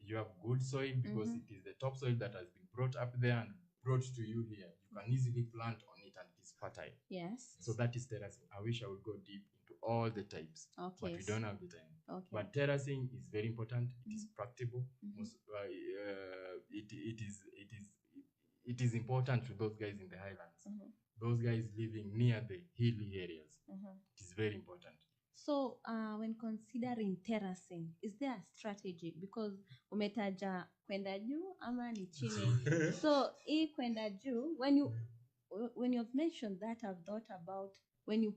You have good soil because it is the topsoil that has been brought up there and brought to you here. You can easily plant on it and it is fertile. Yes. So that is terracing. I wish I would go deep into all the types, but we don't have the time. Okay. But terracing is very important. It is practical. It is important to those guys in the highlands. Those guys living near the hilly areas. It is very important. So, when considering terracing, is there a strategy? Because umetaja kwenda juu ama ni chini. So, hii kwenda juu, when you've mentioned that, I've thought about when you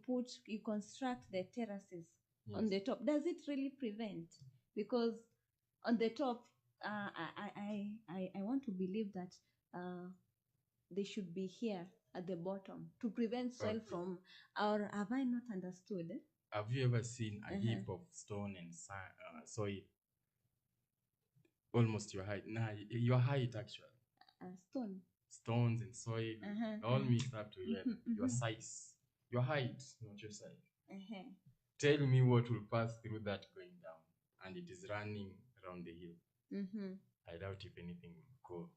construct the terraces on the top, does it really prevent? Because on the top, I want to believe that they should be here at the bottom to prevent soil from, or have I not understood? Have you ever seen a heap of stone and soil? Almost your height. Nah, your height actually. Stones and soil. All mixed up together. Your size. Your height, not your size. Tell me what will pass through that going down. And it is running around the hill. I doubt if anything will go.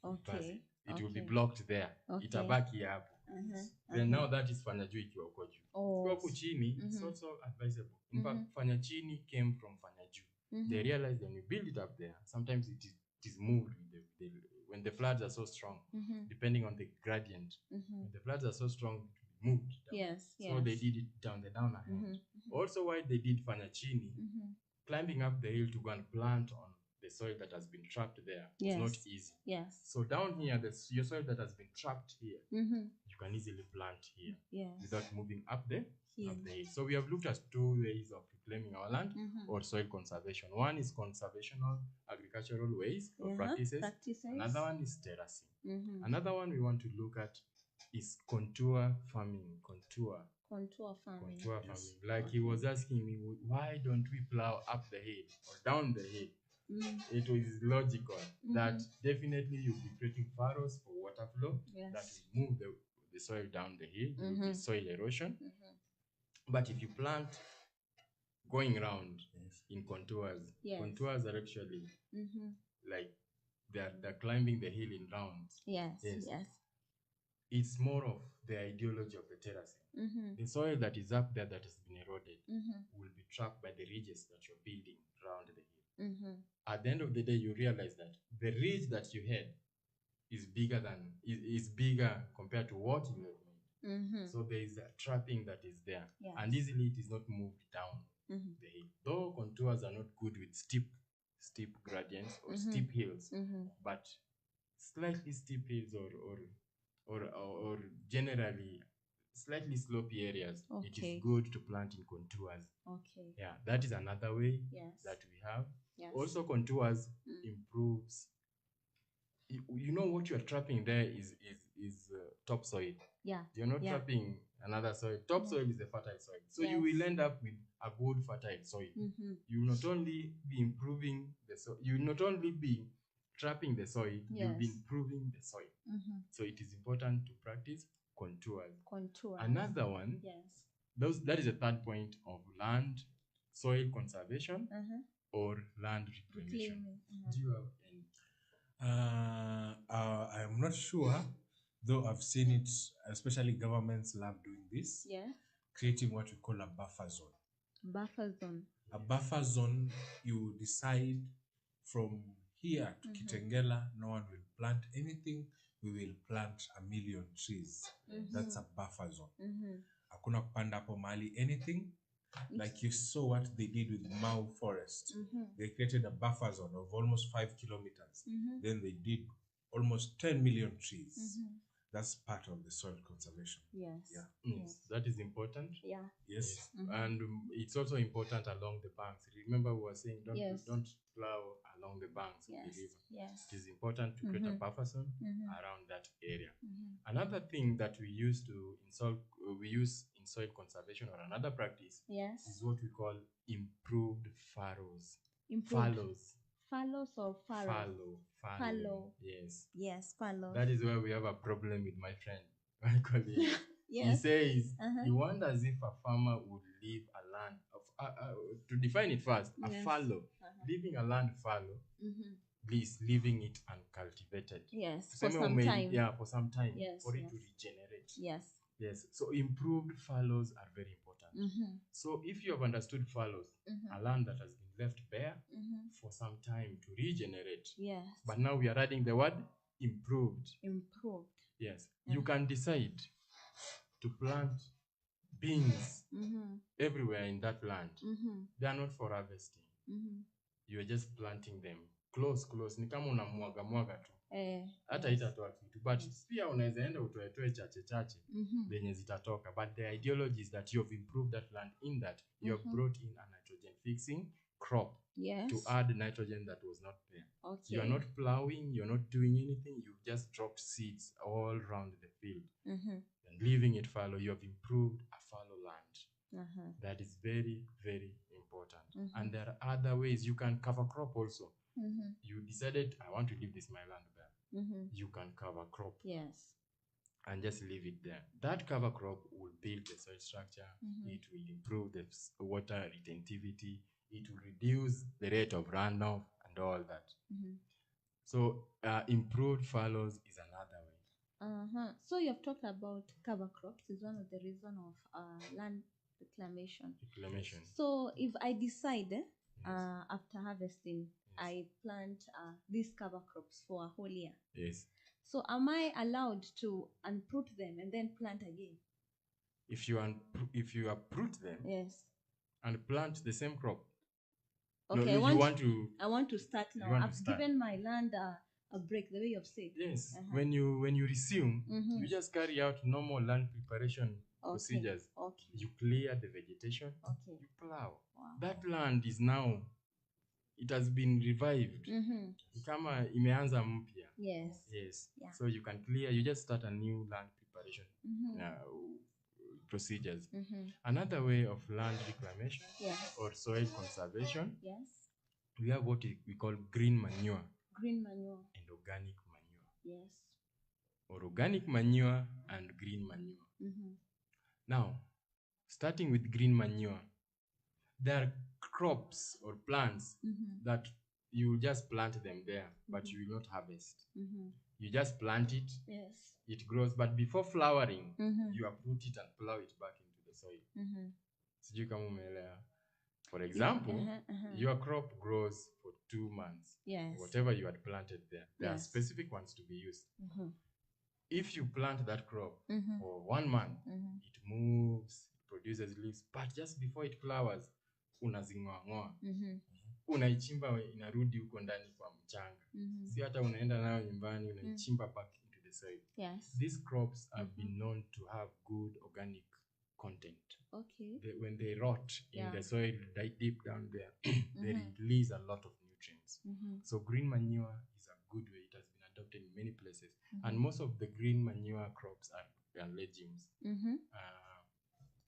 Okay. It will be blocked there. Okay. Itabaki hapo. Then now that is fanya juu ikiwa huko juu. Kwa huko chini, it's also advisable. In fact, fanya chini came from fanya juu. They realized when you build it up there, sometimes it is moved when the floods are so strong, depending on the gradient. When the floods are so strong, it will be moved down. Yes. So they did it down ahead. Also, why they did fanya chini, climbing up the hill to go and plant on the soil that has been trapped there. It's not easy. Yes. So down here, your soil that has been trapped here, you can easily plant here without moving up the hill. So we have looked at two ways of reclaiming our land or soil conservation. One is conservational agricultural ways or practices. Another one is terracing. Another one we want to look at is contour farming. Contour farming. Yes. Like he was asking me, why don't we plow up the hill or down the hill? It was logical that definitely you'll be creating furrows for water flow that will move the soil down the hill. There will be soil erosion. But if you plant going around in contours, contours are actually like they're climbing the hill in rounds. Yes. It's more of the ideology of the terracing. The soil that is up there that has been eroded will be trapped by the ridges that you're building around the hill. At the end of the day, you realize that the ridge that you had is bigger compared to what you had made. So there is a trapping that is there, and easily it is not moved down the hill. Though contours are not good with steep gradients or steep hills, but slightly steep hills or generally slightly slopey areas, it is good to plant in contours. Yeah, that is another way that we have. Also, contours improves. You know what you are trapping there is topsoil. You're not trapping another soil. Topsoil is a fertile soil, so you will end up with a good fertile soil. You will not only be improving the soil, you will not only be trapping the soil, you'll be improving the soil. So it is important to practice contours. Another one, that is a third point of land, soil conservation or land reclamation. Do you have any? I'm not sure, though I've seen it, especially governments love doing this. Creating what we call a buffer zone. A buffer zone, you decide from here to Kitengela, no one will plant anything. We will plant 1 million trees. That's a buffer zone. Hakuna kupanda hapo mahali anything. Like you saw what they did with Mau Forest. They created a buffer zone of almost 5 kilometers. Then they did almost 10 million trees. That's part of the soil conservation. Yes. That is important. Yes. And it's also important along the banks. Remember, we were saying don't plow along the banks of the river. It is important to create a buffer zone around that area. Another thing that we use in soil conservation, or another practice, is what we call improved furrows. Fallows or furrows? Fallow. Yes, fallows. That is where we have a problem with my friend, my colleague. He says he wonders if a farmer would leave a land to define it first, a fallow. Leaving a land fallow is leaving it uncultivated. For some time. For some time. For it to regenerate. Yes. So improved fallows are very important. So if you have understood fallows, a land that has been left bare for some time to regenerate. But now we are adding the word improved. Yes. You can decide to plant beans everywhere in that land. They are not for harvesting. You are just planting them close. Ni kama unamwaga tu. Hata itatoa kitu. But pia unaweza enda utoe chache zenye zitatoka. But the ideology is that you have improved that land in that you have brought in a nitrogen fixing crop to add nitrogen that was not there. You are not plowing, you're not doing anything, you've just dropped seeds all around the field. And leaving it fallow, you have improved a fallow land. That is very, very important. And there are other ways. You can cover crop also. You decided, I want to leave this my land there. You can cover crop. And just leave it there. That cover crop will build the soil structure. It will improve the water retentivity. It will reduce the rate of runoff and all that. So improved fallows is another way. So you have talked about cover crops is one of the reasons of land reclamation. So if I decide after harvesting, I plant these cover crops for a whole year. So am I allowed to unroot them and then plant again? If you uproot them and plant the same crop. Okay, I want to start now. I've given my land a break, the way you've said. Yes. When you resume, you just carry out normal land preparation procedures. You clear the vegetation. You plow. That land is now, it has been revived. Kama imeanza mpya. Yes. So you can clear, you just start a new land preparation procedures. Another way of land reclamation or soil conservation, we have what we call green manure. And organic manure. Or organic manure and green manure. Now, starting with green manure, there are crops or plants that you just plant them there, but you will not harvest. You just plant it, it grows, but before flowering, you uproot it and plow it back into the soil. Sijui kama umeelewa. For example, your crop grows for 2 months. Whatever you had planted there, there are specific ones to be used. If you plant that crop for 1 month, it moves, it produces leaves, but just before it flowers, unazing'oa. Unaichimba inarudi huko ndani kwa mchanga. Si hata unaenda nayo nyumbani, unaichimba back into the soil. These crops have been known to have good organic content. When they rot in the soil deep down there, they release a lot of nutrients. So green manure is a good way. It has been adopted in many places. And most of the green manure crops are legumes.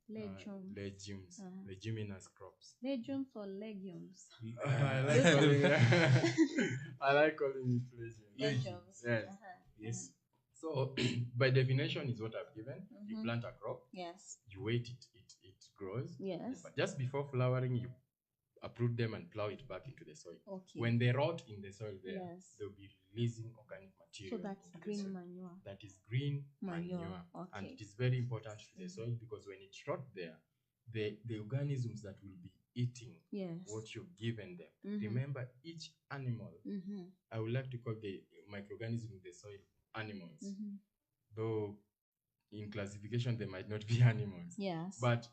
legumes, leguminous crops. Legumes or legumes? I like calling it Legumes. Yes. Yes. So by definition is what I've given. You plant a crop. Yes. You wait it grows. Yes. But just before flowering, you uproot them and plow it back into the soil. Okay. When they rot in the soil there, yes. they'll be releasing organic material. So that's green manure. That is green manure. Okay. And it is very important to the soil because when it's rot there, the organisms that will be eating what you've given them. Remember, each animal, I would like to call the microorganisms in the soil animals. Though in classification they might not be animals. Yes. But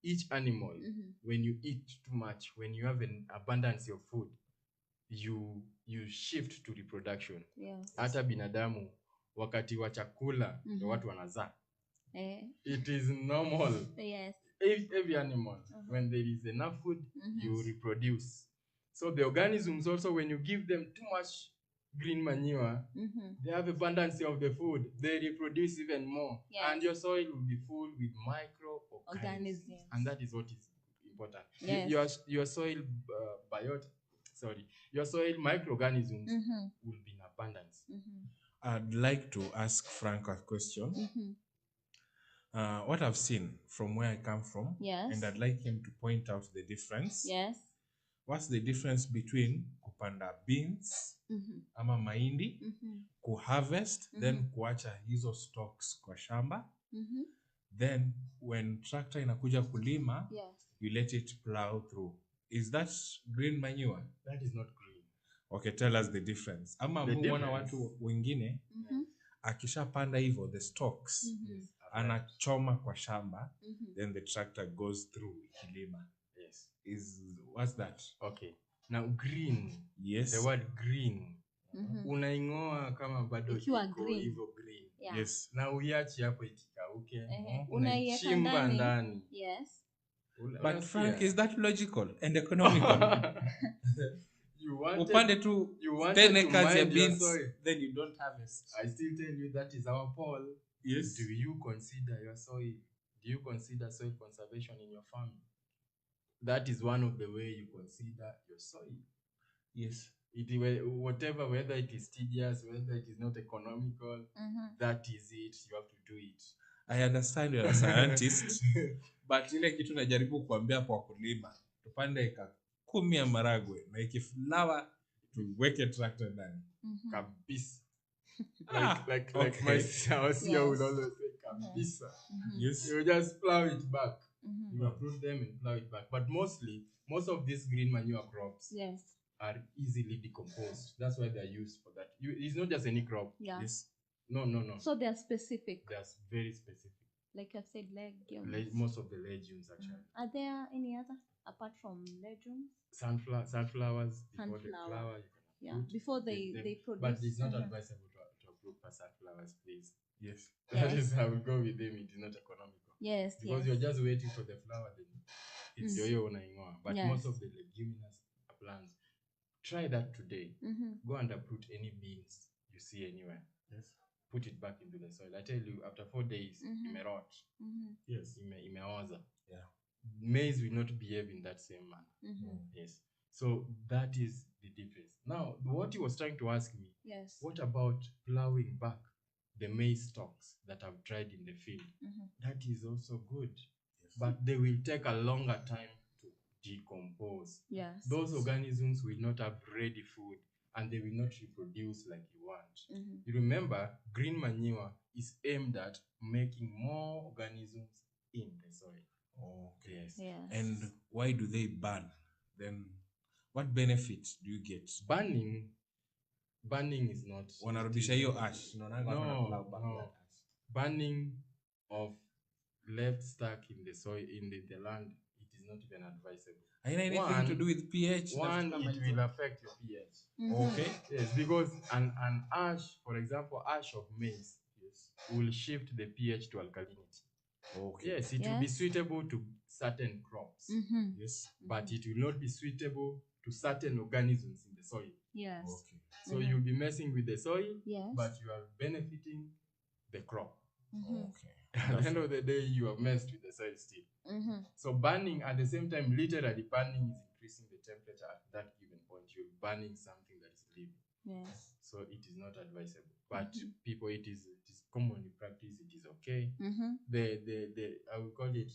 each animal, when you eat too much, when you have an abundance of food, you shift to reproduction. Yes. Hata binadamu wakati wa chakula watu wanazaa. It is normal. Yes. Every animal, when there is enough food, you reproduce. So the organisms also, when you give them too much green manure, they have abundance of the food. They reproduce even more. Yes. And your soil will be full with microorganisms. And that is what is important. Yes. Your soil your soil microorganisms will be in abundance. I'd like to ask Frank a question. What I've seen from where I come from, and I'd like him to point out the difference. Yes. What's the difference between kupanda beans ama mahindi, kuharvest, then kuacha hizo stocks kwa shamba, then when tractor inakuja kulima, you let it plow through. Is that green manure? That is not green. Okay, tell us the difference. Ama muona watu wengine akishapanda hivyo the stalks anachoma kwa shamba, then the tractor goes through kilima. Yes. What's that? Okay. Now green. Yes. The word green. Unaingoa kama bado iko hivyo green. Yeah. Yes. Na uiachi hapo ikikauke. Unaiweka ndani. Yes. But Frank, is that logical and economical? You wanted upande tu 10 acres ya beans, then you don't harvest. I still tell you that is our poll. Yes. Do you consider your soil? Do you consider soil conservation in your farming? That is one of the way you consider your soil. Yes. Whatever, whether it is tedious, whether it is not economical, that is it. You have to do it. I understand you're a scientist, but ile kitu najaribu kuambia kwa kulima, tupande eka 10 ya maragwe na ikiflower tuweke tractor ndani. Kabisa. Like my house here would always say kabisa. Yes. You just plow it back. You uproot them and plow it back. But most of these green manure crops are easily decomposed. That's why they're used for that. It's not just any crop. Yeah. Yes. No. So they're specific. They're very specific. Like I've said, legumes. Most of the legumes actually. Are there any other apart from legumes? Sunflowers. Sunflower. Before the flower, you can before they produce. But it's not advisable to uproot for sunflowers, please. Yes. That is how we go with them. It is not economical. Yes. Because you're just waiting for the flower, then it's your unaingoa. But most of the leguminous plants, try that today. Go and uproot any beans you see anywhere. Yes. Put it back into the soil. I tell you, after 4 days, imerot. Yes. Imeoza. Yeah. Maize will not behave in that same manner. Yes. So that is the difference. Now, what he was trying to ask me, what about plowing back the maize stalks that I've tried in the field? That is also good. Yes. But they will take a longer time to decompose. Yes. Those organisms will not have ready food and they will not reproduce like you want. You remember, green manure is aimed at making more organisms in the soil. Okay. Yes. And why do they burn? Then what benefits do you get? Burning is not. Wanarudisha hiyo ash. No. Burning of left stuck in the soil, in the land, it is not even advisable. Anything to do with pH? One, it will affect your pH. Okay. Yes, because an ash, for example, ash of maize will shift the pH to alkalinity. Okay. Yes, it will be suitable to certain crops. Yes. But it will not be suitable to certain organisms in the soil. Yes. Okay. So you'll be messing with the soil, yes, but you are benefiting the crop. Okay. At the end of the day, you have messed with the soil still. So burning at the same time, literally burning is increasing the temperature at that given point. You're burning something that is living. Yes. So it is not advisable. But people, it is commonly practiced. It is okay. The I will call it,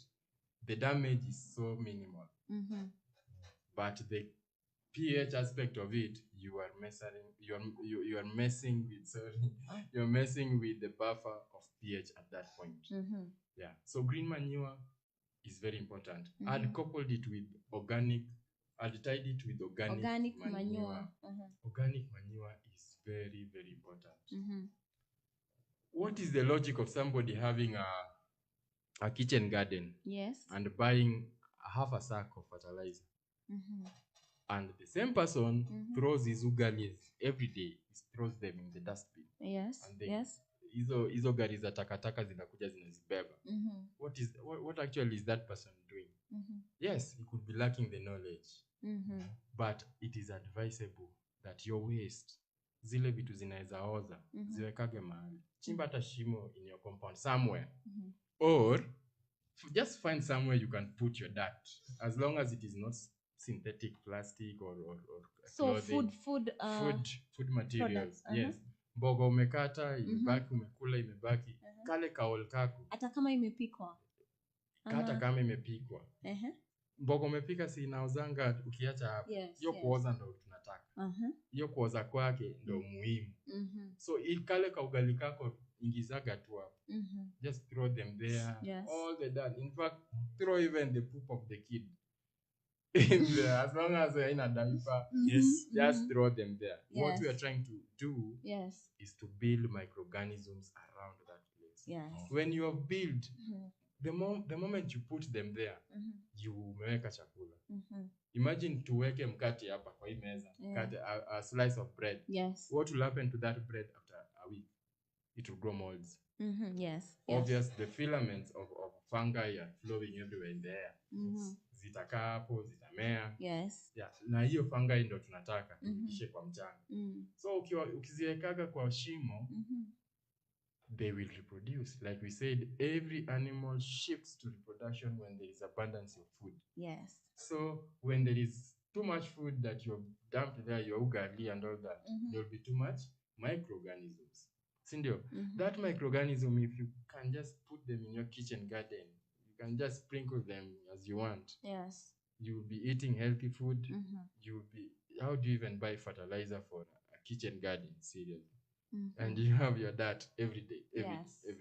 the damage is so minimal. But the pH aspect of it, you are messing with you're messing with the buffer of pH at that point. Yeah. So green manure is very important. I'd coupled it with organic. I'd tied it with organic manure. Organic manure is very, very important. What is the logic of somebody having a kitchen garden? Yes. And buying half a sack of fertilizer? And the same person throws his ugalis every day. He throws them in the dustbin. Yes. And then Yes. hizo gari za takataka zinakuja zinazibeba. What actually is that person doing? Yes, he could be lacking the knowledge. But it is advisable that your waste, zile vitu zinaweza oza, ziwekage mahali. Chimba hata shimo in your compound somewhere. Or just find somewhere you can put your dirt, as long as it is not synthetic plastic or so clothing. Food materials. Yes. Mboga umekata, imebaki, umekula imebaki. Kale kaol kako. Hata kama imepikwa. Hata kama imepikwa. Mboga umepika si inaozanga ukiacha hapo. Hiyo kuoza ndo tunataka. Hiyo kuoza kwake ndo muhimu. So kale ka ugali kako ingizaga tu hapo. Just throw them there. All the dirt. In fact, throw even the poop of the kid in there, as long as they're in a diaper. Just throw them there. What we are trying to do is to build microorganisms around that place. When you have built, the moment you put them there, you umeweka chakula. Imagine tuweke mkate hapa kwa hii meza, a slice of bread. What will happen to that bread after a week? It will grow molds. Obviously, the filaments of fungi are flowing everywhere in the air. Zitakaa hapo, zitamea. Na hiyo fungi ndo tunataka turudishe kwa mchanga. So ukiziwekaga kwa shimo, they will reproduce. Like we said, every animal shifts to reproduction when there is abundance of food. So when there is too much food that you've dumped there, your ugali and all that, there will be too much microorganisms. Sindio? That microorganism, if you can just put them in your kitchen garden, you can just sprinkle them as you want. You will be eating healthy food. You will be. How do you even buy fertilizer for a kitchen garden? Seriously. And you have your dirt every day, every day.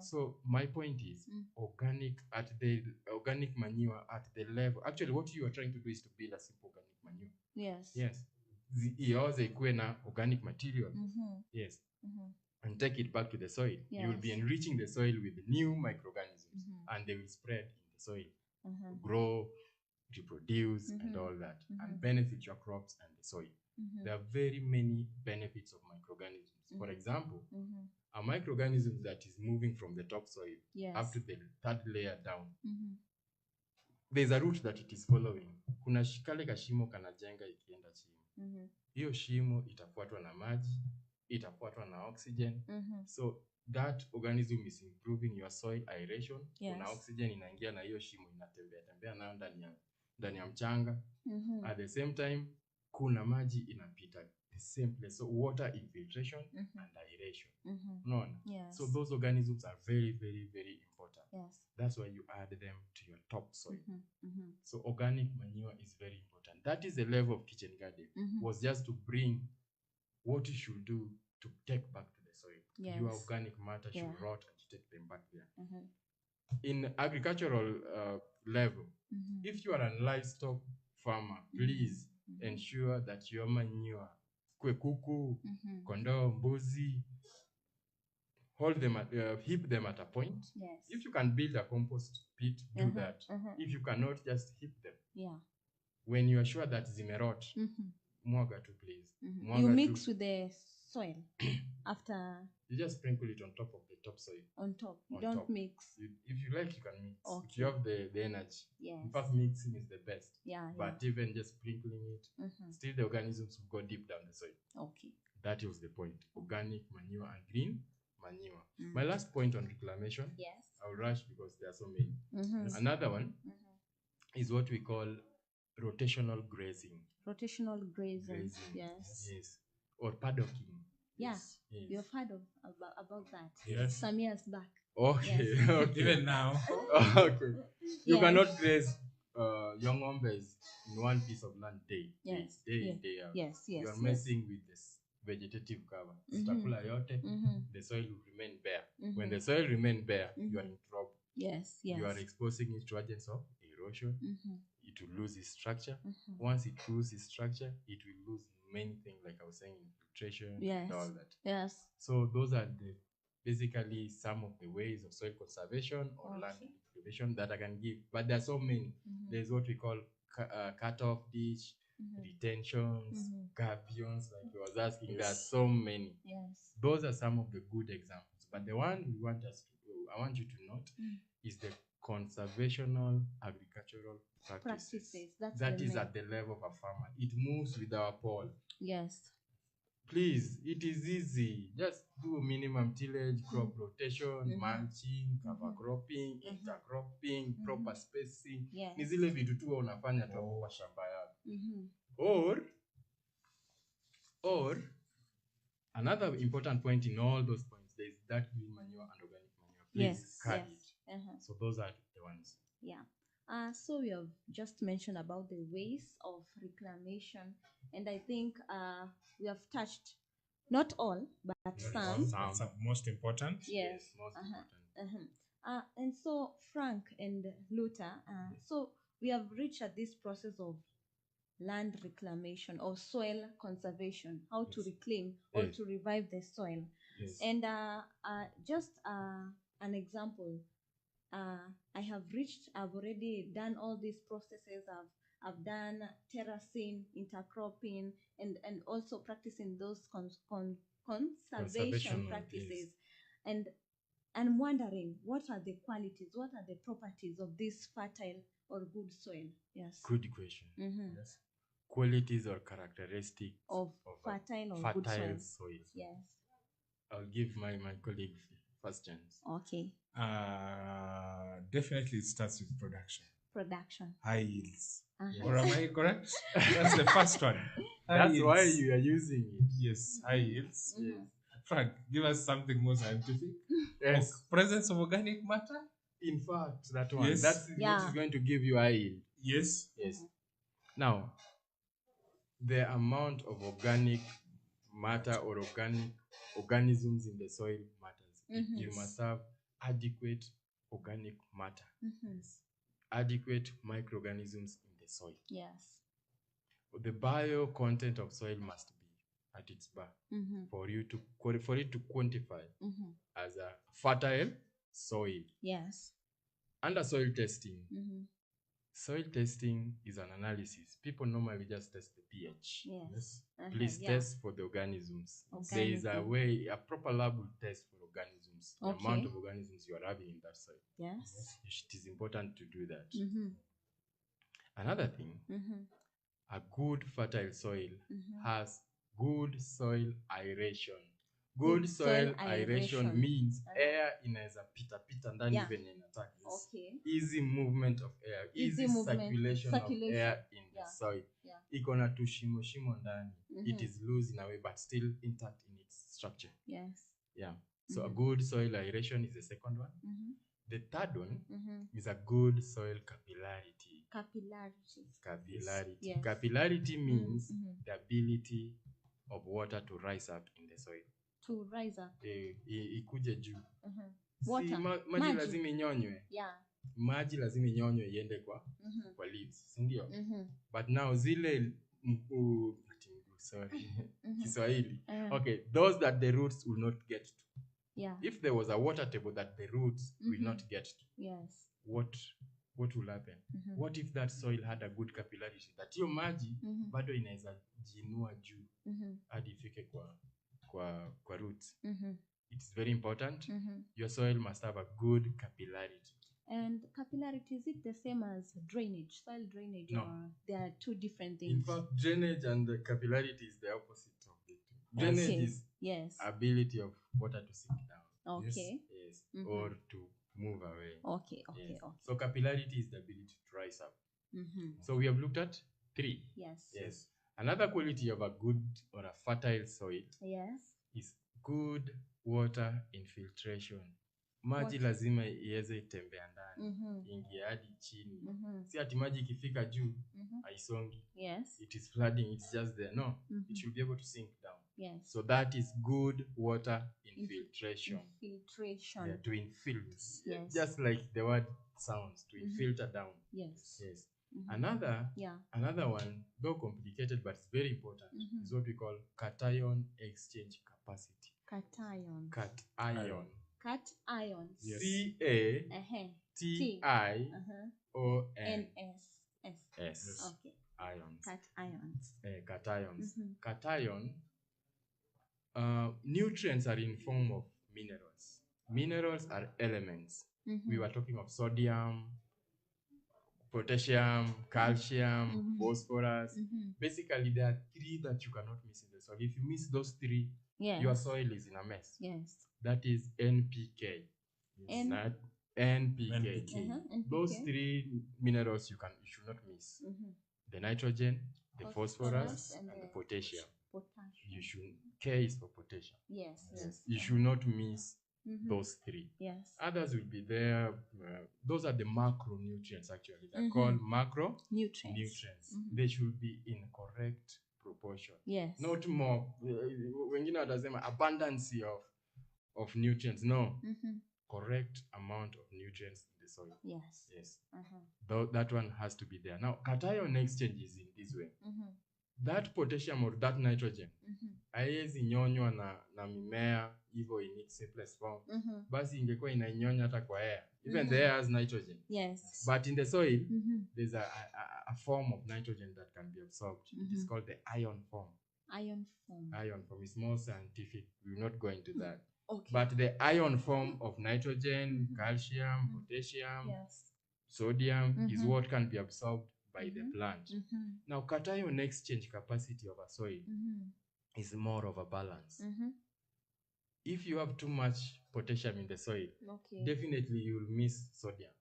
So my point is, organic manure at the level. Actually, what you are trying to do is to build a simple organic manure. Yes. Ioze ikuwe na organic material. Yes. And take it back to the soil. You will be enriching the soil with new microorganisms, and they will spread in the soil, grow, reproduce, and all that, and benefit your crops and the soil. There are very many benefits of microorganisms. For example, a microorganism that is moving from the topsoil up to the third layer down, there's a route that it is following. Kuna kale kashimo kanajenga ikienda chini. Hiyo shimo itafuatwa na maji, itafuatwa na oxygen. So that organism is improving your soil aeration. Kuna oxygen inaingia na hiyo shimo inatembea nayo ndani ya mchanga. At the same time, kuna maji inapita the same place. So water infiltration and aeration. So those organisms are very, very, very important. That's why you add them to your topsoil. So organic manure is very important. That is the level of kitchen garden. Was just to bring what you should do to take back to the soil. Your organic matter should rot and you take them back there. In agricultural level, if you are a livestock farmer, please ensure that your manure, kwe kuku, kondoo, mbuzi, hold them heap them at a point. If you can build a compost pit, do that. If you cannot, just heap them. When you are sure that zimerot, mwaga tu, please. You mix with the soil after. You just sprinkle it on top of the topsoil. On top. You don't mix. If you like, you can mix. If you have the energy. In fact, mixing is the best. But even just sprinkling it, still the organisms will go deep down the soil. That was the point. Organic manure and green manure. My last point on reclamation, Yes. I'll rush because there are so many. Mm-hmm. Another one is what we call rotational grazing. Rotational grazing. Yes. Yes. Or paddocking. Yeah. Yes. You've heard about that. Yes. Some years back. Okay. Yes. Okay. Even now. Okay. You Yes. cannot graze young ombes in one piece of land day Yes. in, day out. Yes. You are messing with this vegetative cover. Zitakula yote, the soil will remain bare. When the soil remains bare, you are in trouble. Yes. You are exposing it to agents of erosion. It will lose its structure. Once it loses its structure, it will lose many things, like I was saying, infiltration and all that. Yes. So those are basically some of the ways of soil conservation or land reclamation that I can give. But there are so many. There's what we call cut-off ditch, retentions, gabions, like I was asking. Yes. There are so many. Yes. Those are some of the good examples. But the one I want you to note is the conservational agricultural practices. That is at the level of a farmer. It moves with our pole. Yes. Please, it is easy. Just do minimum tillage, crop rotation, mulching, cover cropping, intercropping, proper spacing. Yes. Ni zile vitu tu unafanya tu hapo kwa shamba yako. Or another important point in all those points, there is that green manure and organic manure. Please cut it. So those are the ones. Yeah. So we have just mentioned about the ways of reclamation, and I think we have touched not all, but some. Some most important. Yes. Most important. And so Frank and Luther, so we have reached at this process of land reclamation or soil conservation, how to reclaim or to revive the soil. Yes. And just an example, I've already done all these processes. I've done terracing, intercropping, and also practicing those conservation practices. And I'm wondering, what are the qualities, what are the properties of this fertile or good soil? Yes. Good question. Yes. Qualities or characteristics of fertile or good soil. Yes. I'll give my colleague first chance. Okay. Definitely it starts with production. High yields. Or am I correct? That's the first one. That's why you are using it. Yes, high yields. Yes. Frank, give us something more scientific. Yes. Presence of organic matter. In fact, that one. Yes. That's what is going to give you high yield. Yes. Yes. Now, the amount of organic matter or organisms in the soil matters. You must have adequate organic matter. Adequate microorganisms in the soil. Yes. The bio content of soil must be at its bar for it to quantify as a fertile soil. Yes. Under soil testing, soil testing is an analysis. People normally just test the pH. Yes. Please test for the organisms. There is a proper lab will test for organisms. The amount of organisms you are having in that soil. Yes. It is important to do that. Another thing, a good fertile soil has good soil aeration. Good soil aeration means air inaweza pita ndani venye inataka. Easy movement of air, easy circulation of air in the soil. Iko na tushimo ndani. It is loose in a way but still intact in its structure. Yes. Yeah. So a good soil aeration is the second one. The third one is a good soil capillarity. Capillarity. Yes. Capillarity means the ability of water to rise up in the soil. To rise up. Ikuje juu. Water. Si maji lazima inyonywe. Yeah. Maji lazima inyonywe iende kwa leaves, si ndio? But now zile Kiswahili. Okay, those that the roots will not get to. Yeah. If there was a water table that the roots will not get to. Yes. What will happen? What if that soil had a good capillarity? That hiyo maji bado inaweza jinua juu hadi ifike kwa roots. It is very important. Your soil must have a good capillarity. And capillarity, is it the same as drainage, soil drainage? No. Or there are two different things? In fact, drainage and the capillarity is the opposite of the two. Drainage is ability of water to sink down. Okay. Yes. Or to move away. Okay. Yes. So capillarity is the ability to rise up. So we have looked at 3. Yes. Another quality of a good or a fertile soil is good water infiltration. Maji lazima iweze tembea ndani, ingie hadi chini. Si ati maji ikifika juu haisongi. It is flooding, it's just there. No, it should be able to sink down. So that is good water infiltration. Yeah, to infiltrate. Just like the word sounds, to infilter down. Yes. Another one, though complicated but it's very important, is what we call cation exchange capacity. Cation. Yes. CATIONS. Okay. Ions. Cations. Cation. Nutrients are in form of minerals. Minerals are elements. We were talking of sodium, potassium, calcium, phosphorus. Basically, there are 3 that you cannot miss in the soil. If you miss those 3, your soil is in a mess. That is NPK. NPK. Those 3 minerals you should not miss. The nitrogen, the phosphorus, and the potassium. You should. K is for potassium. Yes. You should not miss those 3. Others will be there. Those are the macronutrients actually. They're called macronutrients. They should be in correct proportion. Not more. Wengine watasema abundance of nutrients. No. Correct amount of nutrients in the soil. Yes. That one has to be there. Now, cation exchange is in this way. That potassium or that nitrogen haiwezi nyonywa na mimea hivyo in its simplest form. Basi ingekuwa inainyonya hata kwa air. Even the air has nitrogen. But in the soil, there's a form of nitrogen that can be absorbed. It is called the ion form. Ion form is more scientific. We will not go into that. But the ion form of nitrogen, calcium, potassium, sodium is what can be absorbed by the plant. Now, cation exchange capacity of a soil is more of a balance. If you have too much potassium in the soil, definitely you will miss sodium.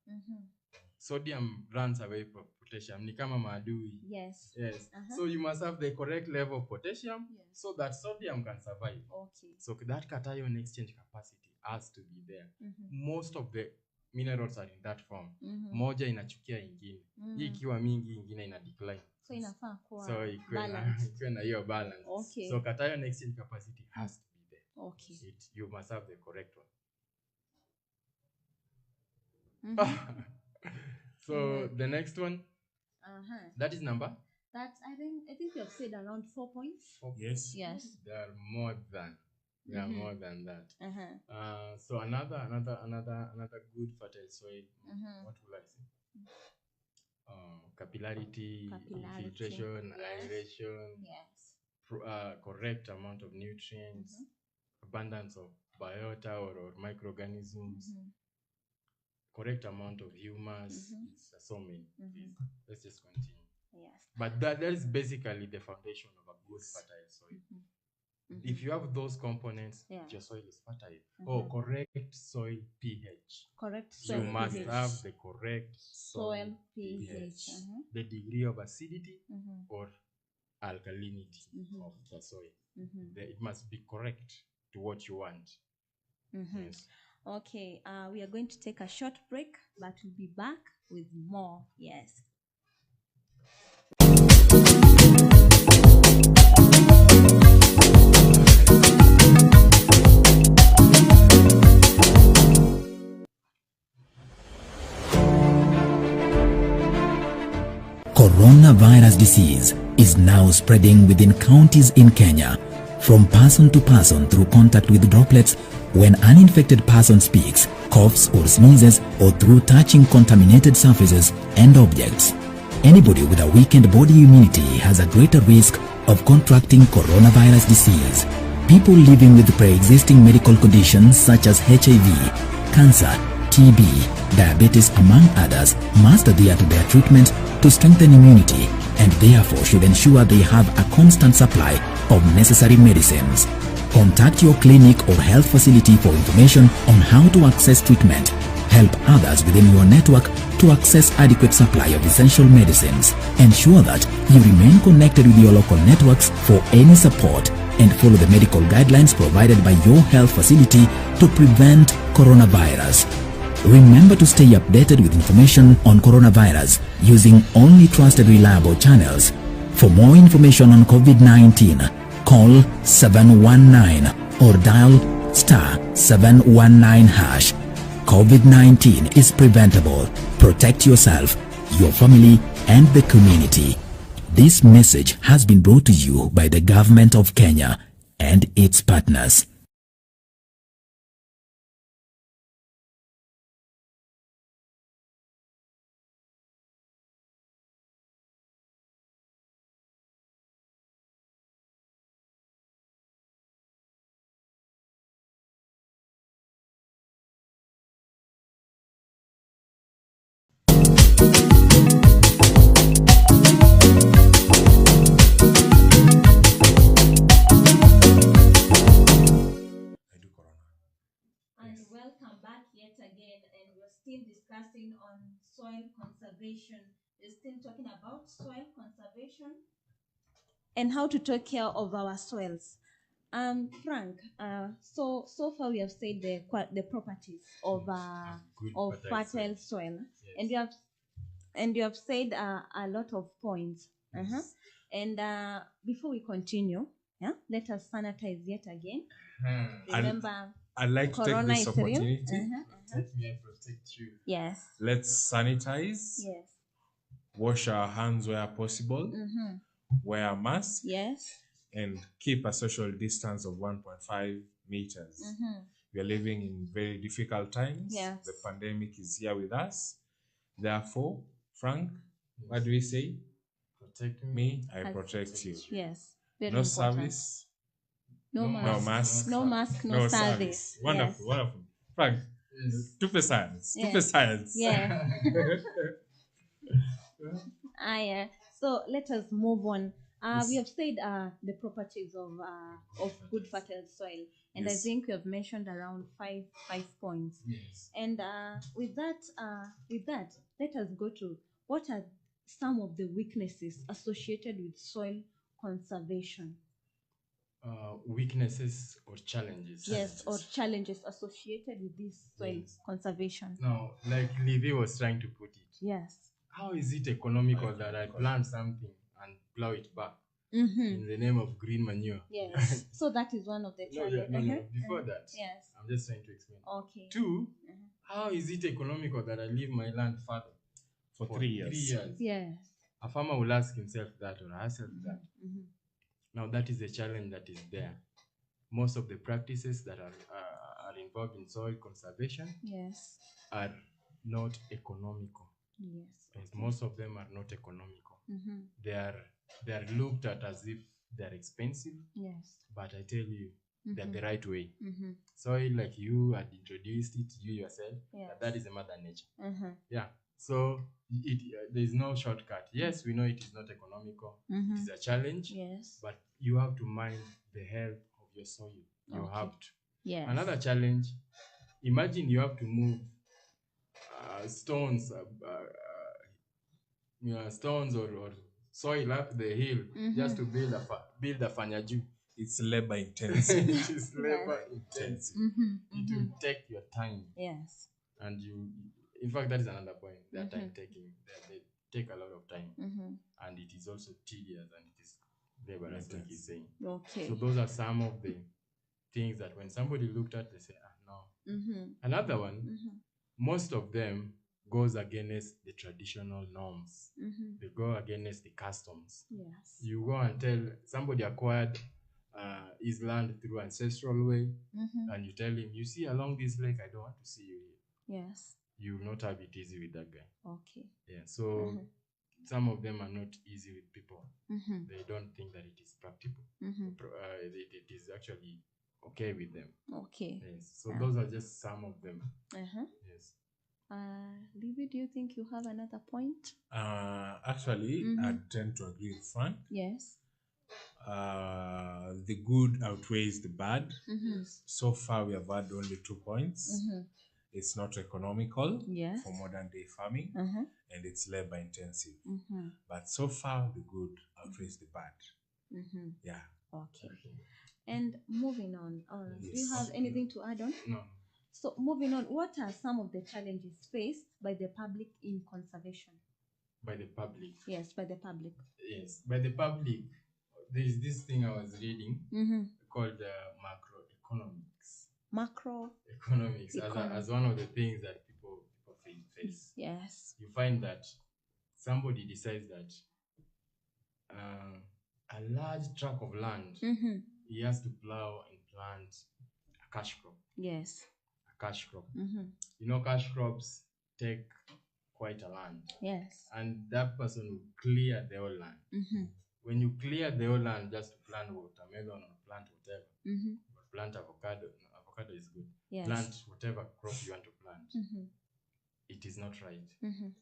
Sodium runs away from potassium. Ni kama maadui. Yes. So you must have the correct level of potassium so that sodium can survive. So that cation exchange capacity has to be there. Most of the minerals are in that form. Moja inachukia ingine. Hii ikiwa mingi ingine ina decline. So inafaa kuwa ikuwe na hiyo balance. So cation exchange capacity has to be there. You must have the correct one. So the next one, that is number? That's I think you have said around 4 points. 4 points. Yes. There are more than. More than that. So another good fertile soil. What will I say? Capillarity, infiltration, aeration. Correct amount of nutrients, abundance of biota or microorganisms. Correct amount of humus. It's so many. Let's just continue. But that is basically the foundation of a good fertile soil. If you have those components, your soil is fertile. Correct soil pH. You must have the correct soil pH. The degree of acidity or alkalinity of the soil. It must be correct to what you want. Yes. Okay, we are going to take a short break, but we'll be back with more. Yes. Coronavirus disease is now spreading within counties in Kenya, from person to person through contact with droplets when an infected person speaks, coughs or sneezes, or through touching contaminated surfaces and objects. Anybody with a weakened body immunity has a greater risk of contracting coronavirus disease. People living with pre-existing medical conditions such as HIV, cancer, TB, diabetes among others must adhere to their treatment to strengthen immunity and therefore should ensure they have a constant supply of necessary medicines. Contact your clinic or health facility for information on how to access treatment. Help others within your network to access adequate supply of essential medicines. Ensure that you remain connected with your local networks for any support, and follow the medical guidelines provided by your health facility to prevent coronavirus. Remember to stay updated with information on coronavirus using only trusted reliable channels. For more information on COVID-19, call 719 or dial *719#. COVID-19 is preventable. Protect yourself, your family, and the community. This message has been brought to you by the Government of Kenya and its partners. Welcome back yet again, and we're still discussing on soil conservation. We're still talking about soil conservation and how to take care of our soils. Frank, so far we have said the properties of fertile soil, yes. and you have said a lot of points. Yes. And before we continue, let us sanitize yet again. Remember, I'd like to take this opportunity. Let me protect you. Yes. Let's sanitize. Yes. Wash our hands where possible. Wear masks. Yes. And keep a social distance of 1.5 meters. We are living in very difficult times. Yes. The pandemic is here with us. Therefore, Frank, what do we say? Protect me. I protect you. Yes. Very no important. Service. No mask. No mask. No service. Wonderful, Yes. wonderful. Frank, Yes. 2%. Yes. 2%. Yeah. So let us move on. Yes. We have said the properties of good fertile soil, and Yes. I think we have mentioned around five points. Yes. And with that, let us go to what are some of the weaknesses associated with soil conservation. Weaknesses or challenges. Yes, or challenges associated with this soil conservation. Now, like Livy was trying to put it. Yes. How is it economical that I plant something and plow it back in the name of green manure? Yes. So that is one of the challenges. No. Before that, yes. I'm just trying to explain. Okay. 2, how is it economical that I leave my land further For 3 years. Yes. A farmer will ask himself that or herself that. Now, that is a challenge that is there. Most of the practices that are involved in soil conservation Yes. are not economical. Yes. Yes, most of them are not economical. They are looked at as if they're expensive. Yes. But I tell you, they're the right way. Soil, like you had introduced it, you yourself, yes. that is a mother nature. Yeah. So there is no shortcut. Yes, we know it is not economical. It is a challenge. Yes. But you have to mind the health of your soil. You have to. Yes. Another challenge, imagine you have to move stones or soil up the hill just to build a fanyaju. It's labor intensive. It is labor intensive. It will take your time. Yes. And in fact, that is another point. They are time taking. They take a lot of time. And it is also tedious and it is laborious, like he's saying. Okay. So those are some of the things that when somebody looked at, they say, no. Another one, most of them goes against the traditional norms. They go against the customs. Yes. You go and tell somebody acquired his land through ancestral way, and you tell him, you see along this lake, I don't want to see you here. Yes. You will not have it easy with that guy. Okay. Yeah. So some of them are not easy with people. They don't think that it is practical. It is actually okay with them. Okay. Yes. So those are just some of them. Yes. Livy, do you think you have another point? Actually, I tend to agree with Frank. Yes. the good outweighs the bad. So far, we have had only 2 points. It's not economical for modern day farming, and it's labor intensive. But so far, the good outweighs the bad. Yeah. Okay. And moving on, do you Yes. have anything to add on? No. So moving on, what are some of the challenges faced by the public in conservation? By the public. Yes, by the public. Yes, by the public. There is this thing I was reading called macroeconomics. Macroeconomics As one of the things that people face. Yes. You find that somebody decides that a large tract of land, he has to plow and plant a cash crop. Yes. A cash crop. You know, cash crops take quite a land. Yes. And that person will clear the whole land. When you clear the whole land just to plant watermelon or plant whatever, or plant avocado is good. Yes. Plant whatever crop you want to plant. It is not right.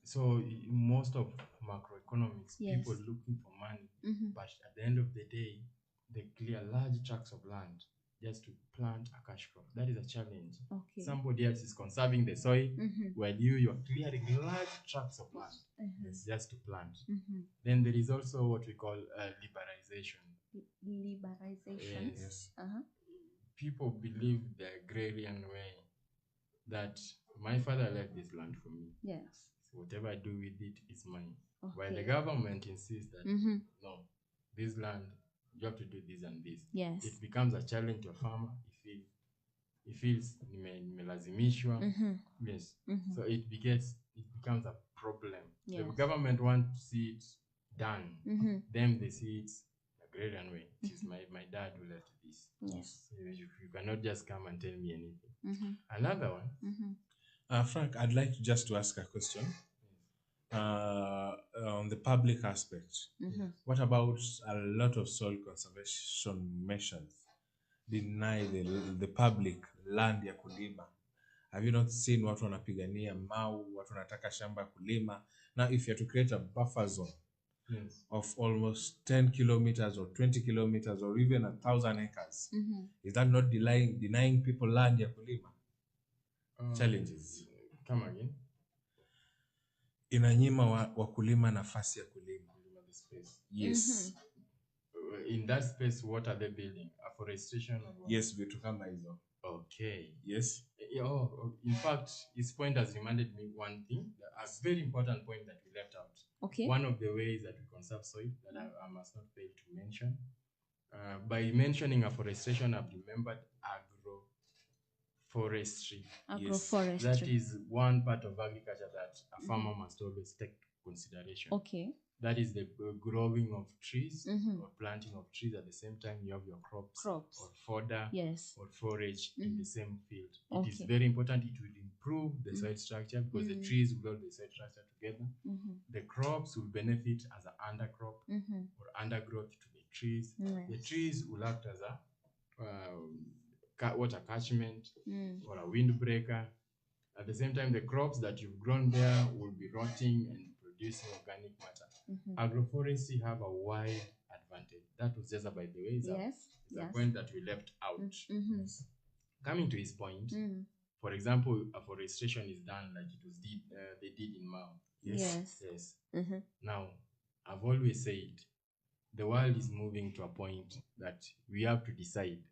So most of macroeconomics, people looking for money, but at the end of the day, they clear large tracts of land just to plant a cash crop. That is a challenge. Okay. Somebody else is conserving the soil, while you're clearing large tracts of land just to plant. Then there is also what we call liberalization. Liberalization. Yes. People believe the agrarian way that my father left this land for me. Yes. So whatever I do with it is mine. Okay. While the government insists that no, this land, you have to do this and this. Yes. It becomes a challenge to a farmer. He feels nimelazimishwa. Yes. So it becomes a problem. Yes. The government wants to see it done. Then they see it agrarian way. It is my dad who left this. Yes. So you cannot just come and tell me anything. Another one. Frank, I'd like to ask a question on the public aspect. What about a lot of soil conservation measures deny the public land ya kulima? Have you not seen watu wanapigania mau, watu wanataka shamba kulima? Now, if you have to create a buffer zone of almost 10 kilometers or 20 kilometers or even 1,000 acres, is that not denying people land ya kulima? Challenges. Come again. Inanyima wakulima nafasi ya kulima. The space. Yes. In that space, what are they building? Afforestation? Or what? Yes, vitu kama hizo. Okay. Yes. In fact, his point has reminded me one thing, a very important point that we left out. Okay. One of the ways that we conserve soil that I must not fail to mention. By mentioning afforestation, I've remembered agroforestry. Agroforestry. Yes. That is one part of agriculture that a farmer must always take consideration. Okay. That is the growing of trees or planting of trees at the same time you have your crops. Or fodder or forage in the same field. It is very important. It will improve the soil structure because the trees will hold the soil structure together. The crops will benefit as an undercrop or undergrowth to the trees. The trees will act as a water catchment or a windbreaker. At the same time, the crops that you've grown there will be rotting and producing organic matter. Agroforestry have a wide advantage. That was just by the way. It's a point that we left out. Coming to his point, for example, afforestation is done like it was they did in Mao. Yes. Now, I've always said the world is moving to a point that we have to decide.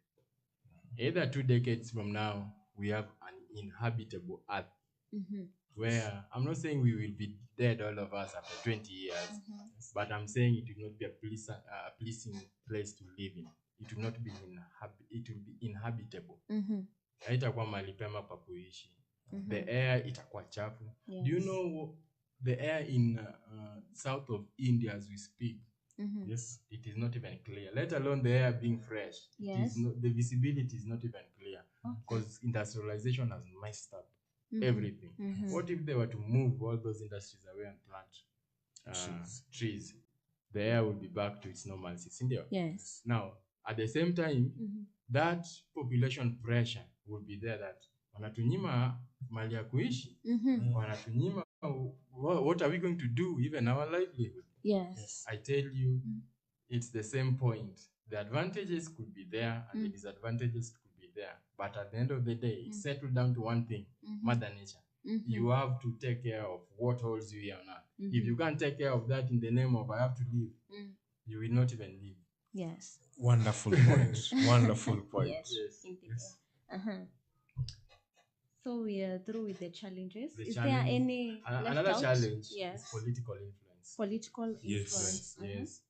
Either 2 decades from now, we have an inhabitable earth where I'm not saying we will be dead all of us after 20 years, but I'm saying it will not be a pleasing place to live in. It will not be it will be inhabitable. Haitakuwa mahali pema pa kuishi. The air itakuwa chafu. Do you know the air in south of India as we speak? Yes, it is not even clear. Let alone the air being fresh. It is not, the visibility is not even clear because industrialization has messed up everything. What if they were to move all those industries away and plant trees? The air would be back to its normalcy. Yes. Now, at the same time, that population pressure will be there that wanatunyima mali ya kuishi, wanatunyima what are we going to do, even our livelihood? Yes. I tell you, it's the same point The advantages could be there and the disadvantages could be there. But at the end of the day, it's settled down to one thing, Mother Nature. You have to take care of what holds you here on earth. If you can't take care of that in the name of I have to live, you will not even live. Yes. Wonderful point. Wonderful point. Yes. Yes. So we are through with the challenges. Is there challenge- any another left out? challenge Yes. is political influence. Political Yes. influence. Yes.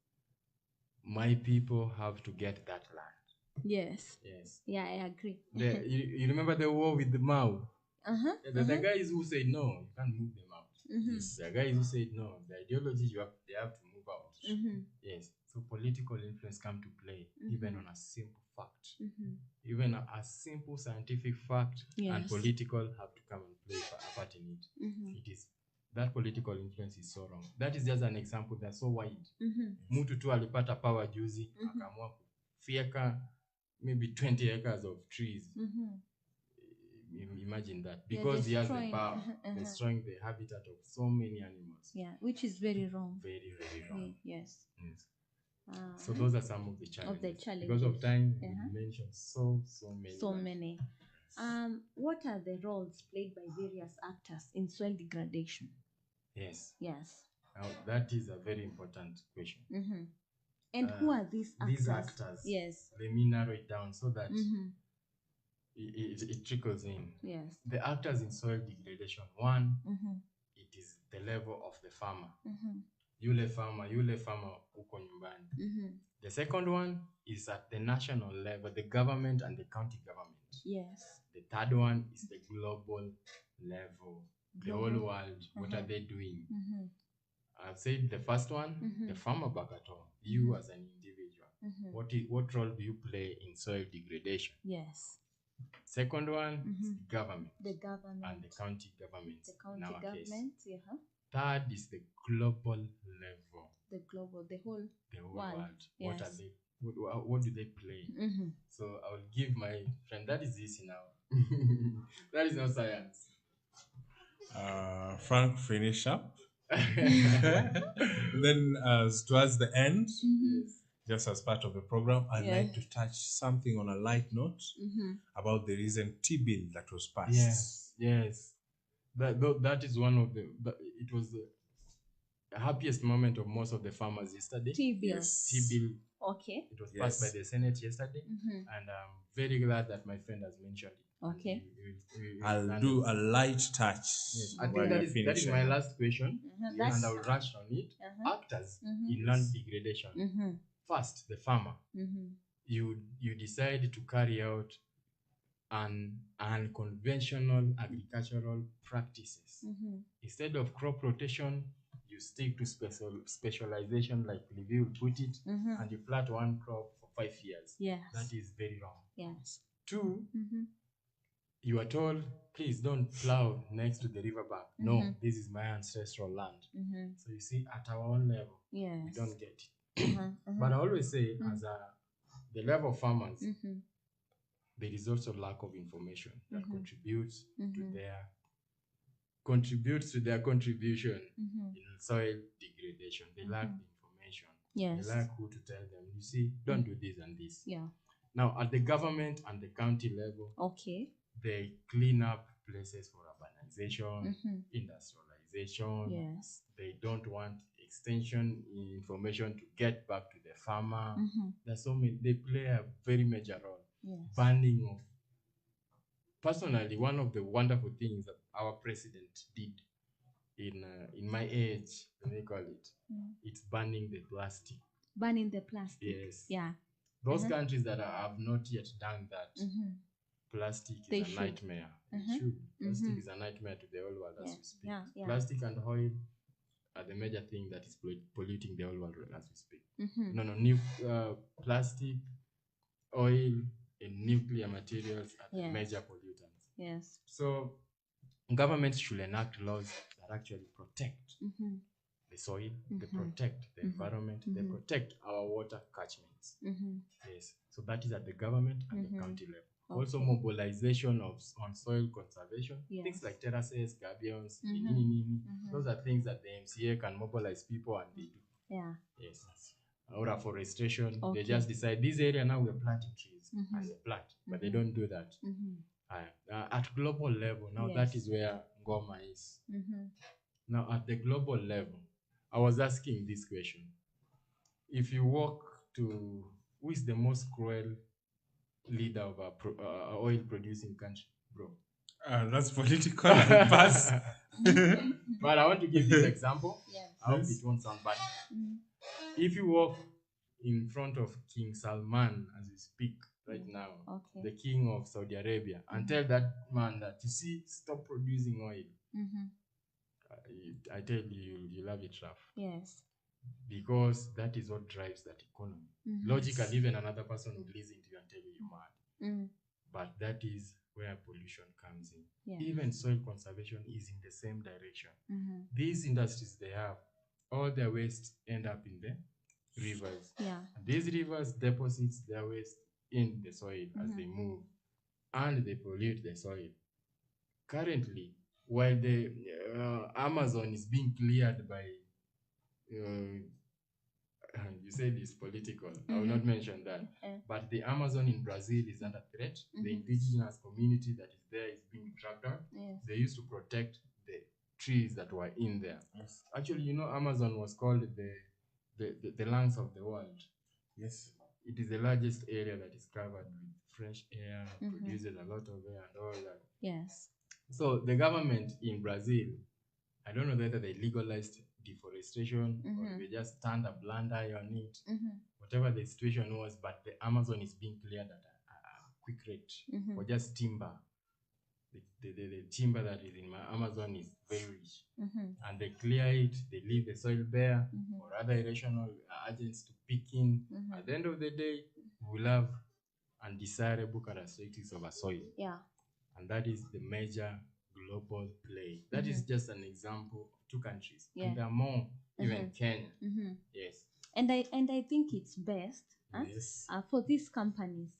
My people have to get that land. Yes. Yes. Yeah, I agree. You remember the war with the Mao? The guys who said no, you can't move them out. Yes. The guys who said no, the ideology they have to move out. Yes. So political influence come to play even on a simple fact. Even a simple scientific fact and political have to come and play a part in it. It is that political influence is so wrong. That is just an example. They're so wide. Mtu tu alipata power juzi akaamua kufyeka maybe 20 acres of trees. Imagine that. Because he has the power, destroying the habitat of so many animals. Yeah, which is very wrong. Very, very wrong. Yes. So those are some of the challenges. Because of time, we mentioned so many. So many. What are the roles played by various actors in soil degradation? Yes. Yes. Now, that is a very important question. And who are these actors? These actors. Yes. Let me narrow it down so that it trickles in. Yes. The actors in soil degradation. One, it is the level of the farmer. Yule farmer uko nyumbani. The second one is at the national level, the government and the county government. Yes. The third one is the global level, the whole world. What are they doing? I've said the first one, the farmer back at home, you as an individual. What role do you play in soil degradation? Yes. Second one is the government. The government. And the county government. The county government, Third is the global level. The global, the whole world. Yes. What are they? What do they play? So I will give my friend. That is easy now. That is not science. Frank, finish up. Then, towards the end, just as part of the program, I'd like to touch something on a light note about the recent T bill that was passed. Yes. That is one of it was the happiest moment of most of the farmers yesterday. T bill. Yes. T bill. Okay. It was passed by the Senate yesterday, and I'm very glad that my friend has mentioned it. Okay. I'll do a light touch. Yes. I think that is my last question, and I'll rush on it. Actors in land degradation. First, the farmer. You decide to carry out unconventional agricultural practices. Instead of crop rotation, you stick to specialization, like Livy will put it, and you plant one crop for 5 years. Yes. That is very wrong. Yes. Two, you are told, please don't plow next to the riverbank. No, this is my ancestral land. So you see, at our own level, we don't get it. But I always say, as the level of farmers, there is also lack of information that contributes to their contribution in soil degradation. They lack the information. Yes. They lack who to tell them. You see, don't do this and this. Yeah. Now, at the government and the county level, they clean up places for urbanization, industrialization. Yes. They don't want extension information to get back to the farmer. There's so many. They play a very major role. Yes. Banning of. Personally, one of the wonderful things that our president did in my age, let me call it, it's banning the plastic. Banning the plastic. Yes. Yeah. Those countries that have not yet done that, plastic is a nightmare. They should. Plastic is a nightmare to the whole world as we speak. Yeah. Plastic and oil are the major thing that is polluting the whole world as we speak. Plastic, oil, and nuclear materials are the major pollutants. Yes. So governments should enact laws that actually protect the soil, they protect the environment, they protect our water catchments. Yes. So that is at the government and the county level. Okay. Also mobilization on soil conservation, things like terraces, gabions, those are things that the MCA can mobilize people and they do. Yeah. Yes. or afforestation. Okay. They just decide this area now we're planting trees as a plant, but they don't do that. At global level, now that is where Ngoma is. Now at the global level, I was asking this question. If you walk to, who is the most cruel leader of a oil producing country, bro? That's political. Pass. But I want to give this example. Yes. I hope it won't sound bad. If you walk in front of King Salman as we speak right now, the king of Saudi Arabia, and tell that man that, you see, stop producing oil, I tell you, you'll have it rough. Yes. Because that is what drives that economy. Logically, even another person will listen to you and tell you you're mad. But that is where pollution comes in. Yes. Even soil conservation is in the same direction. These industries, they have all their waste end up in the rivers. Yeah. And these rivers deposit their waste in the soil as they move, and they pollute the soil. Currently, while the Amazon is being cleared by you said it's political. I will not mention that. But the Amazon in Brazil is under threat. The indigenous community that is there is being dragged out. Yes. They used to protect the trees that were in there. Yes. Actually, you know, Amazon was called the lungs of the world. Yes. It is the largest area that is covered with fresh air, produces a lot of air and all that. Yes. So the government in Brazil, I don't know whether they legalized deforestation or they just turned a blind eye on it, whatever the situation was, but the Amazon is being cleared at a quick rate for just timber. The timber that is in my Amazon is very rich, and they clear it, they leave the soil bare for other irrational agents to pick in. At the end of the day, we will have undesirable characteristics of a soil. Yeah. And that is the major global play. That is just an example of two countries. Yeah. And there are more, even Kenya. Yes. And I think it's best Yes. for these companies,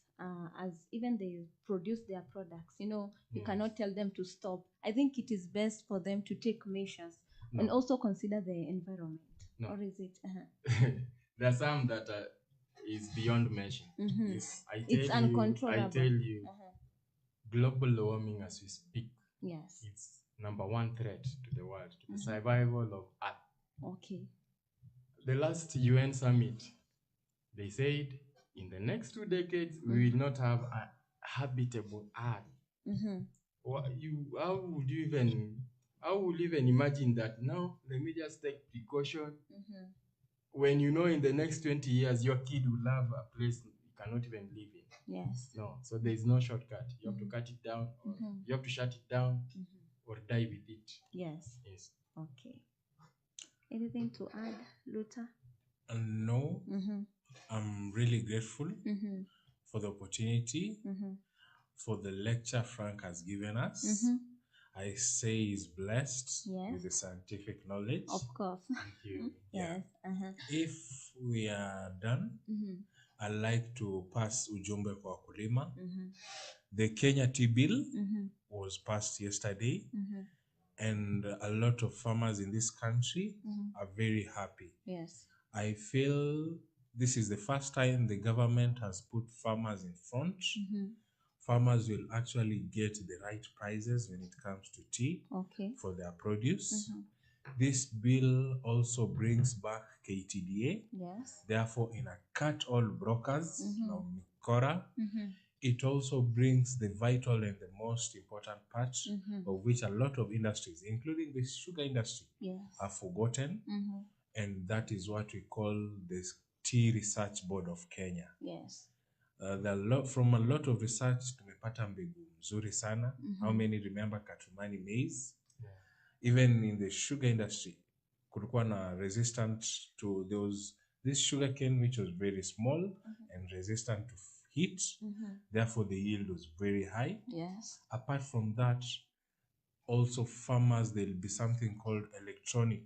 as even they produce their products, you cannot tell them to stop. I think it is best for them to take measures and also consider the environment. No. Or is it? There are some that is beyond measure. Yes. It's uncontrollable. I tell you, global warming as we speak, yes, it's number one threat to the world, to the survival of Earth. Okay. The last UN summit, they said in the next 2 decades, we will not have a habitable Earth. How would you even imagine that? Now, let me just take precaution. When you know in the next 20 years, your kid will have a place you cannot even live in. Yes. No, so there is no shortcut. You have to cut it down, or you have to shut it down, or die with it. Yes. Yes. Okay. Anything to add, Luther? No. I'm really grateful for the opportunity, for the lecture Frank has given us. I say he's blessed with the scientific knowledge. Of course. Thank you. Yes. If we are done, I'd like to pass ujumbe kwa wakulima. The Kenya Tea Bill was passed yesterday, and a lot of farmers in this country are very happy. Yes. I feel this is the first time the government has put farmers in front. Farmers will actually get the right prices when it comes to tea for their produce. This bill also brings back KTDA. Yes. Therefore, in a cut all brokers, now Mikora, it also brings the vital and the most important part of which a lot of industries, including the sugar industry, are forgotten. And that is what we call the Tea Research Board of Kenya. Yes. From a lot of research, tumepata mbegu mzuri sana. How many remember Katumani maize? Yeah. Even in the sugar industry, kulikuwa na resistant to this sugar cane which was very small and resistant to heat. Therefore, the yield was very high. Yes. Apart from that, also farmers, there'll be something called electronic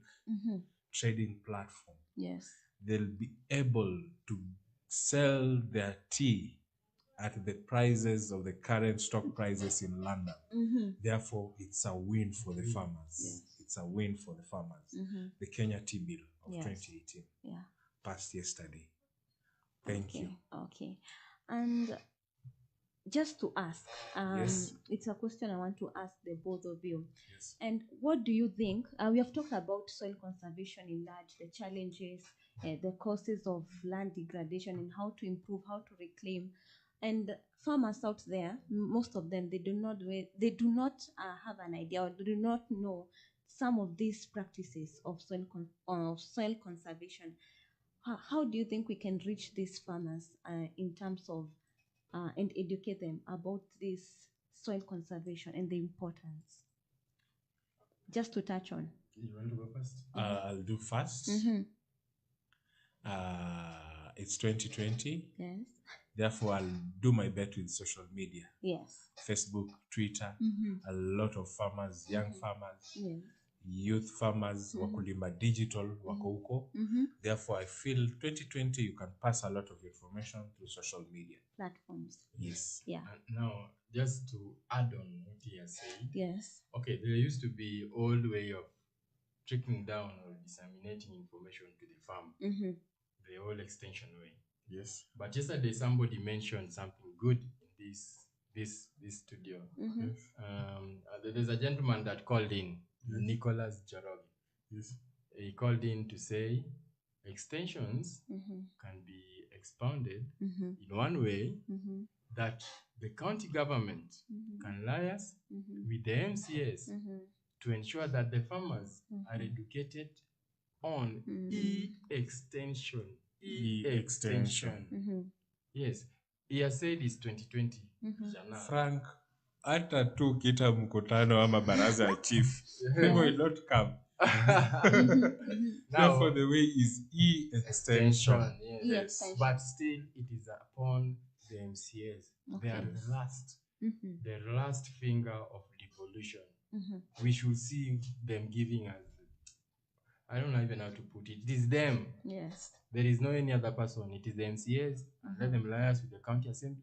trading platform. Yes. They'll be able to sell their tea at the prices of the current stock prices in London. Therefore, it's a win for the farmers. Yes. It's a win for the farmers. The Kenya Tea Bill of 2018. Yeah. past yesterday. Thank you. Okay. And just to ask, Yes. it's a question I want to ask the both of you. Yes. And what do you think? We have talked about soil conservation in large, the challenges, the causes of land degradation, and how to improve, how to reclaim. And farmers out there, most of them, they do not have an idea, or do not know some of these practices of soil conservation. How do you think we can reach these farmers in terms of and educate them about this soil conservation and the importance? Just to touch on. You want to go first? I'll do first. It's 2020. Yes. Therefore, I'll do my best with social media. Yes. Facebook, Twitter, a lot of farmers, young farmers, Yes. youth farmers, wakulima digital, wako huko. Therefore, I feel 2020, you can pass a lot of information through social media Platforms. Yes. Yeah. And now, just to add on what he has said. Yes. Okay, there used to be old way of trickling down or disseminating information to the farm. The old extension way. Yes. But yesterday somebody mentioned something good in this studio. Yes. There's a gentleman that called in, Yes. Nicholas Jorogi. Yes. He called in to say extensions can be expounded in one way that the county government can liaise with the MCAs to ensure that the farmers are educated on e-extension. E-extension. Yes. He has said it's 2020. Frank, hata tu kita mkutano ama baraza ya chief, they will not come. Therefore, the way is e-extension. Yes. But still, it is upon the MCAs. Okay. They are the last finger of devolution. We should see them giving us, I don't know even how to put it. It is them. Yes. There is no any other person. It is the MCAs. Let them liaise with the county assembly.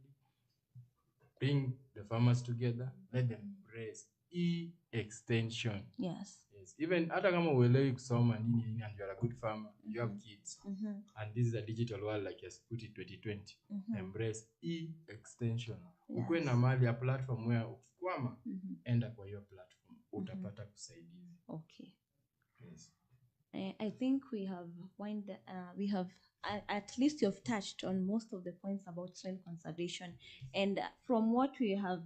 Bring the farmers together. Let them raise e-extension. Yes. Yes. Even hata kama uelewi kusoma nini and you are a good farmer, you have kids, and this is a digital world like you put it 2020. Embrace e-extension. Yes. Ukwe na mali ya platform where ukikwama, enda kwa hiyo platform. Utapata kusaidizi. Okay. Yes. I think we have at least you've touched on most of the points about soil conservation, and from what we have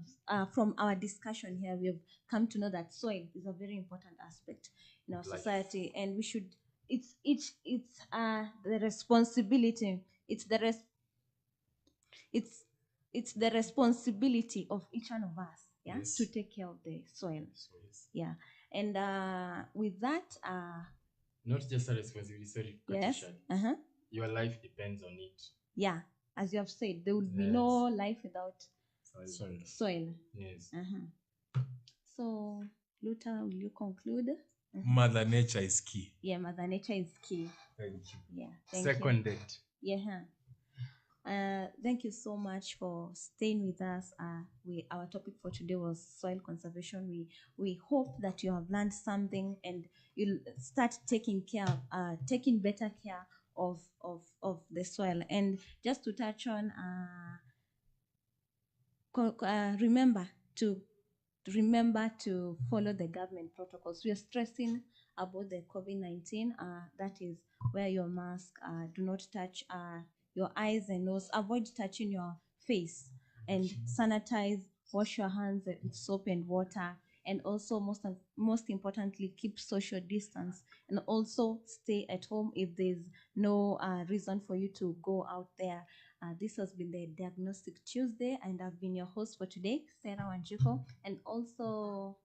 from our discussion here, we have come to know that soil is a very important aspect in our society, and we should it's the responsibility it's the responsibility of each one of us, Yes. to take care of the soil. Yes. Yeah. And with that Not just a responsibility, sorry. yes. Your life depends on it. Yeah, as you have said, there would be no life without soil. Yes. So, Luther, will you conclude? Mother Nature is key. Yeah, Mother Nature is key. Thank you. Yeah, thank Seconded. you. Yeah. Thank you so much for staying with us. Our topic for today was soil conservation. We hope that you have learned something and you'll start taking better care of the soil. And just to touch on, remember to follow the government protocols. We are stressing about the COVID-19. That is, wear your mask, do not touch your eyes and nose, avoid touching your face, and sanitize, wash your hands with soap and water, and also most importantly, keep social distance, and also stay at home if there's no reason for you to go out there. This has been the Diagnostic Tuesday, and I've been your host for today, Sarah Wanjiko, and also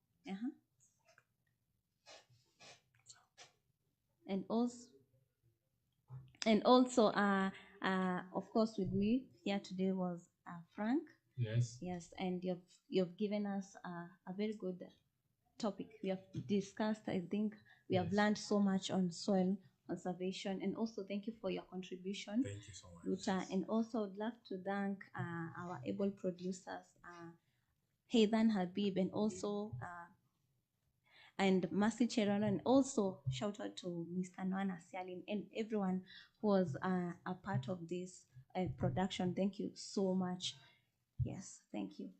of course, with me here today was Frank. Yes, and you've given us a very good topic. We have discussed, I think we have learned so much on soil conservation, and also thank you for your contribution. Thank you so much, Luther. And also I'd like to thank our able producers, Hayden Habib, and also and Mercy Cherano, and also shout out to Mr. Noana Sialin and everyone who was a part of this production. Thank you so much. Yes, thank you.